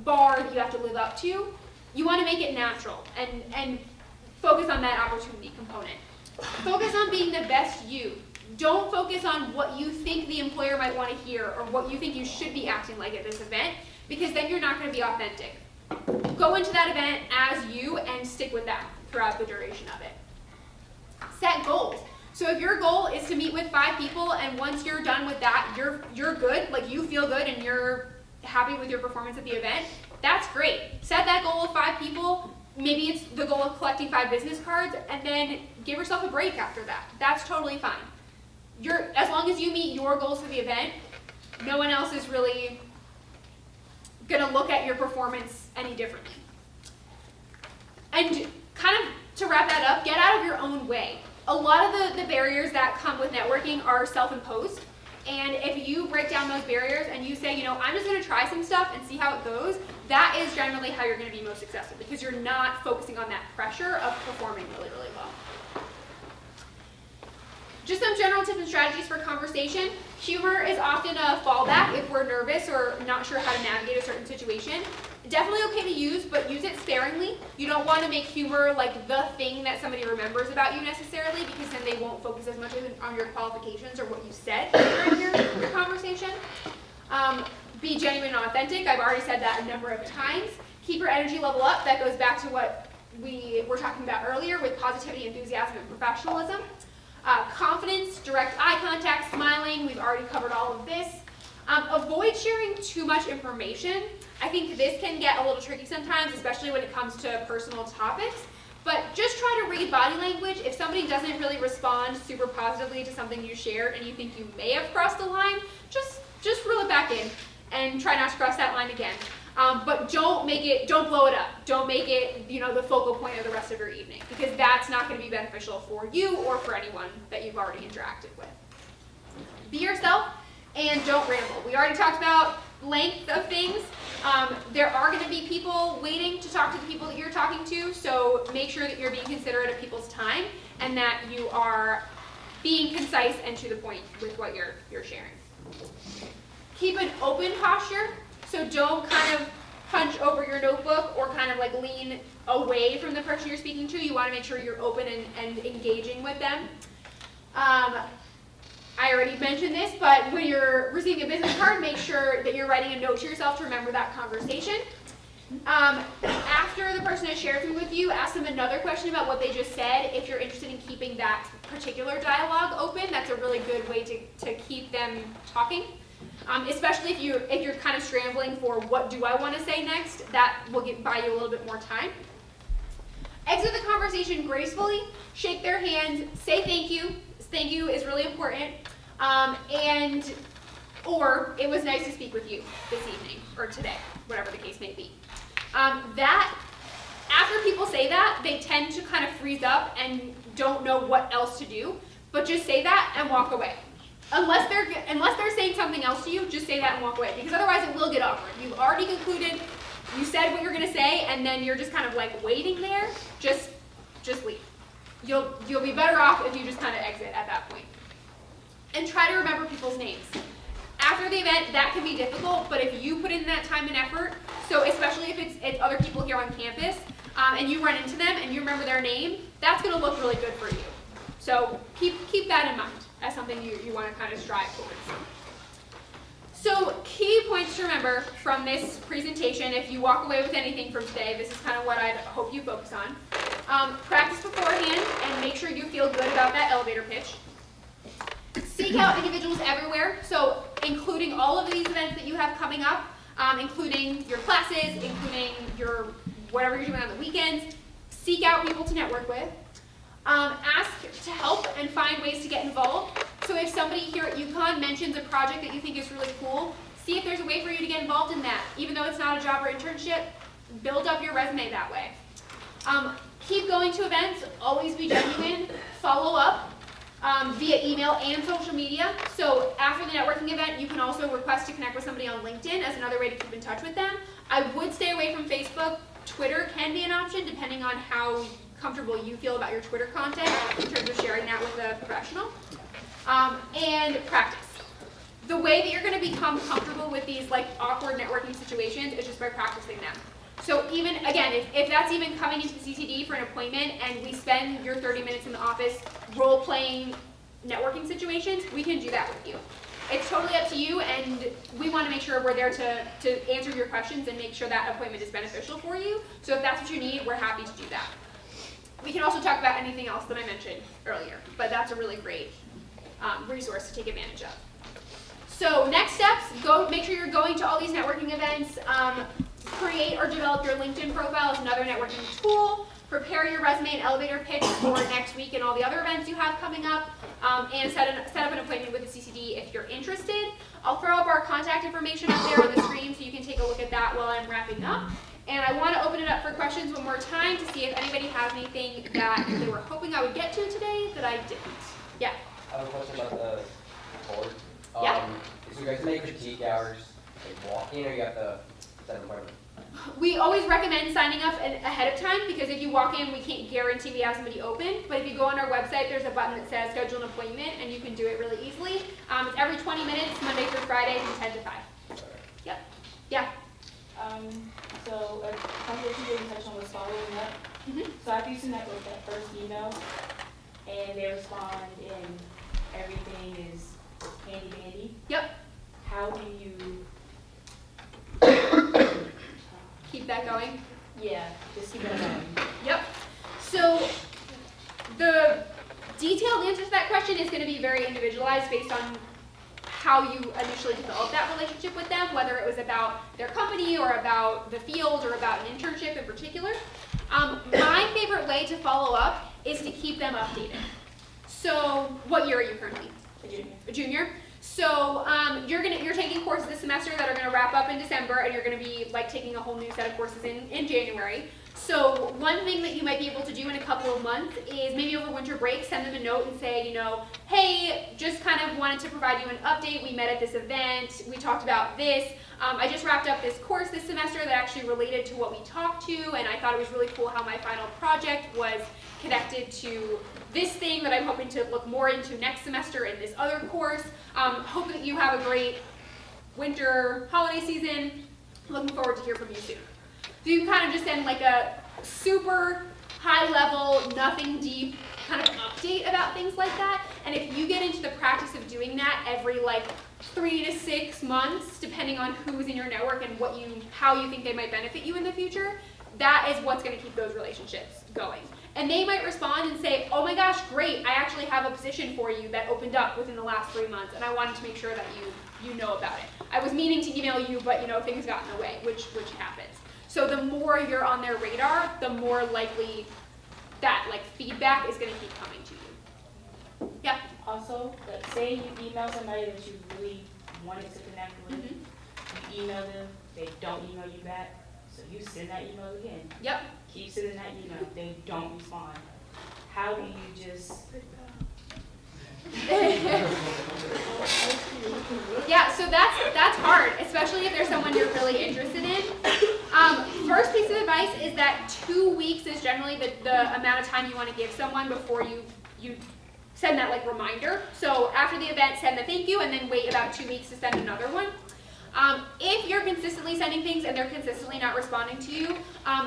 bar that you have to live up to. You want to make it natural and focus on that opportunity component. Focus on being the best you. Don't focus on what you think the employer might want to hear or what you think you should be acting like at this event, because then you're not going to be authentic. Go into that event as you and stick with that throughout the duration of it. Set goals. So if your goal is to meet with 5 people, and once you're done with that, you're good, like you feel good and you're happy with your performance at the event, that's great. Set that goal of 5 people. Maybe it's the goal of collecting 5 business cards, and then give yourself a break after that. That's totally fine. As long as you meet your goals for the event, no one else is really going to look at your performance any differently. And kind of to wrap that up, get out of your own way. A lot of the barriers that come with networking are self-imposed. And if you break down those barriers and you say, I'm just going to try some stuff and see how it goes, that is generally how you're going to be most successful, because you're not focusing on that pressure of performing really, really well. Just some general tips and strategies for conversation. Humor is often a fallback if we're nervous or not sure how to navigate a certain situation. Definitely okay to use, but use it sparingly. You don't want to make humor like the thing that somebody remembers about you necessarily, because then they won't focus as much on your qualifications or what you said during your conversation. Be genuine and authentic. I've already said that a number of times. Keep your energy level up. That goes back to what we were talking about earlier with positivity, enthusiasm, and professionalism. Confidence, direct eye contact, smiling. We've already covered all of this. Avoid sharing too much information. I think this can get a little tricky sometimes, especially when it comes to personal topics. But just try to read body language. If somebody doesn't really respond super positively to something you shared and you think you may have crossed the line, just reel it back in and try not to cross that line again. But don't blow it up. Don't make it, the focal point of the rest of your evening, because that's not going to be beneficial for you or for anyone that you've already interacted with. Be yourself and don't ramble. We already talked about length of things. There are going to be people waiting to talk to the people that you're talking to, so make sure that you're being considerate of people's time and that you are being concise and to the point with what you're sharing. Keep an open posture. So don't kind of punch over your notebook or kind of like lean away from the person you're speaking to. You want to make sure you're open and engaging with them. I already mentioned this, but when you're receiving a business card, make sure that you're writing a note to yourself to remember that conversation. After the person has shared something with you, ask them another question about what they just said. If you're interested in keeping that particular dialogue open, that's a really good way to keep them talking. Especially if you're kind of scrambling for what do I want to say next, that will buy you a little bit more time. Exit the conversation gracefully, shake their hand, say thank you. Thank you is really important. And or it was nice to speak with you this evening, or today, whatever the case may be. That, after people say that, they tend to kind of freeze up and don't know what else to do, but just say that and walk away. Unless they're saying something else to you, just say that and walk away, because otherwise it will get awkward. You've already concluded, you said what you're gonna say, and then you're just kind of like waiting there. Just leave. You'll be better off if you just kind of exit at that point. And try to remember people's names. After the event, that can be difficult, but if you put in that time and effort, so especially if it's other people here on campus, and you run into them and you remember their name, that's gonna look really good for you. So keep that in mind as something you wanna kind of strive towards. So key points to remember from this presentation, if you walk away with anything from today, this is kind of what I hope you focus on. Practice beforehand and make sure you feel good about that elevator pitch. Seek out individuals everywhere, so including all of these events that you have coming up, including your classes, including your whatever you're doing on the weekends. Seek out people to network with. Ask to help and find ways to get involved. So if somebody here at UConn mentions a project that you think is really cool, see if there's a way for you to get involved in that. Even though it's not a job or internship, build up your resume that way. Keep going to events, always be genuine, follow up via email and social media. So after the networking event, you can also request to connect with somebody on LinkedIn as another way to keep in touch with them. I would stay away from Facebook. Twitter can be an option depending on how comfortable you feel about your Twitter content in terms of sharing that with a professional. And practice. The way that you're going to become comfortable with these like awkward networking situations is just by practicing them. So even, again, if that's even coming into the CCD for an appointment and we spend your 30 minutes in the office role-playing networking situations, we can do that with you. It's totally up to you, and we want to make sure we're there to answer your questions and make sure that appointment is beneficial for you. So if that's what you need, we're happy to do that. We can also talk about anything else that I mentioned earlier, but that's a really great resource to take advantage of. So next steps, make sure you're going to all these networking events. Create or develop your LinkedIn profile as another networking tool. Prepare your resume and elevator pitch for next week and all the other events you have coming up. And set up an appointment with the CCD if you're interested. I'll throw up our contact information up there on the screen so you can take a look at that while I'm wrapping up. And I want to open it up for questions one more time to see if anybody has anything that they were hoping I would get to today that I didn't. Yeah? I have a question about the board. Yeah. So you guys make critique hours like walking, or you have to set an appointment? We always recommend signing up ahead of time, because if you walk in, we can't guarantee we have somebody open. But if you go on our website, there's a button that says schedule an appointment, and you can do it really easily. It's every 20 minutes, Monday through Friday from 10 to 5. Yep. Yeah. So a conversation that you touched on was following up. So I've used to network that first email, and they respond, and everything is handy dandy. Yep. How do you Keep that going. Yeah, just keep it going. Yep. So the detailed answer to that question is going to be very individualized based on how you initially developed that relationship with them, whether it was about their company or about the field or about an internship in particular. My favorite way to follow up is to keep them updated. So what year are you currently? A junior. A junior. So you're taking courses this semester that are going to wrap up in December, and you're going to be like taking a whole new set of courses in January. So one thing that you might be able to do in a couple of months is maybe over winter break, send them a note and say, you know, hey, just kind of wanted to provide you an update. We met at this event. We talked about this. I just wrapped up this course this semester that actually related to what we talked to, and I thought it was really cool how my final project was connected to this thing that I'm hoping to look more into next semester in this other course. Hope that you have a great winter holiday season. Looking forward to hear from you soon. So you kind of just send like a super high level, nothing deep kind of update about things like that. And if you get into the practice of doing that every like 3 to 6 months, depending on who's in your network and how you think they might benefit you in the future, that is what's going to keep those relationships going. And they might respond and say, oh my gosh, great, I actually have a position for you that opened up within the last 3 months, and I wanted to make sure that you know about it. I was meaning to email you, but things got in the way, which happens. So the more you're on their radar, the more likely that feedback is going to keep coming to you. Yeah? Also, say you email somebody that you really wanted to connect with. You email them, they don't email you back, so you send that email again. Yep. Keep sending that email, they don't respond. How do you just? Yeah, so that's hard, especially if there's someone you're really interested in. First piece of advice is that 2 weeks is generally the amount of time you want to give someone before you send that like reminder. So after the event, send the thank you, and then wait about 2 weeks to send another one. If you're consistently sending things and they're consistently not responding to you,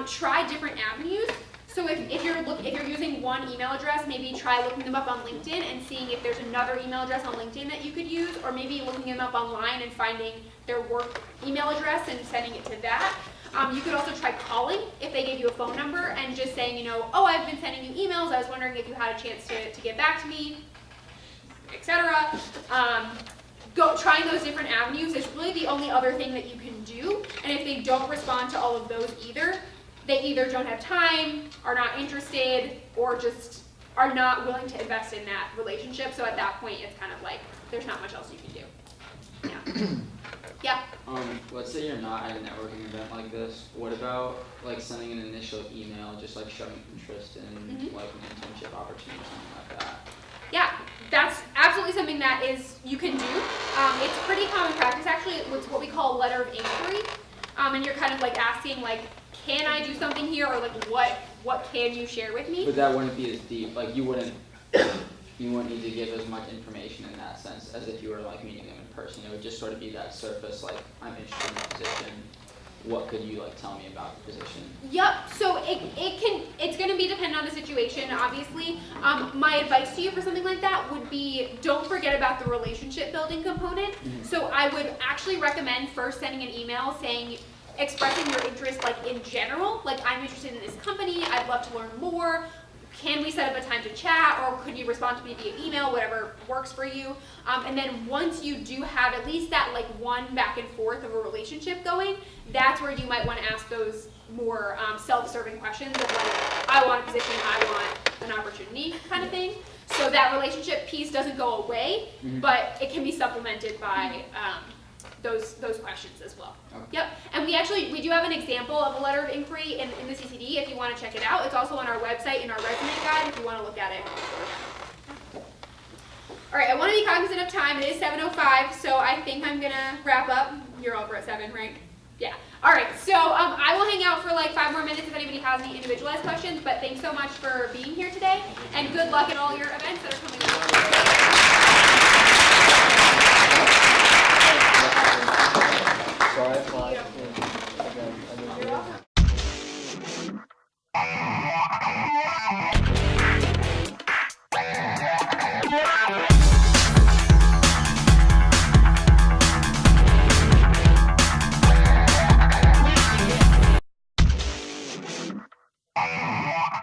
try different avenues. So if you're using one email address, maybe try looking them up on LinkedIn and seeing if there's another email address on LinkedIn that you could use, or maybe looking them up online and finding their work email address and sending it to that. You could also try calling if they gave you a phone number and just saying, you know, oh, I've been sending you emails, I was wondering if you had a chance to get back to me, etc. Trying those different avenues is really the only other thing that you can do. And if they don't respond to all of those either, they either don't have time, are not interested, or just are not willing to invest in that relationship. So at that point, it's kind of like there's not much else you can do. Yeah. Yeah. Let's say you're not at a networking event like this. What about like sending an initial email, just like showing interest in like an internship opportunity or something like that? Yeah, that's absolutely something that you can do. It's pretty common practice actually. It's what we call a letter of inquiry, and you're kind of like asking like, can I do something here, or like what can you share with me? But that wouldn't be as deep. Like you wouldn't need to give as much information in that sense as if you were like meeting them in person. It would just sort of be that surface, like, I'm interested in the position. What could you like tell me about the position? Yep. So it's going to be dependent on the situation, obviously. My advice to you for something like that would be, don't forget about the relationship building component. So I would actually recommend first sending an email expressing your interest like in general, like I'm interested in this company, I'd love to learn more. Can we set up a time to chat, or could you respond to me via email, whatever works for you. And then once you do have at least that like one back and forth of a relationship going, that's where you might want to ask those more self-serving questions of like, I want a position, I want an opportunity kind of thing. So that relationship piece doesn't go away, but it can be supplemented by those questions as well. Okay. Yep, and we do have an example of a letter of inquiry in the CCD if you want to check it out. It's also on our website in our resume guide if you want to look at it. All right, I want to be cognizant of time. It is 7:05, so I think I'm gonna wrap up. You're over at 7, right? Yeah. All right, so I will hang out for like 5 more minutes if anybody has any individualized questions, but thanks so much for being here today, and good luck at all your events that are coming up. Sorry, You're welcome. Yeah.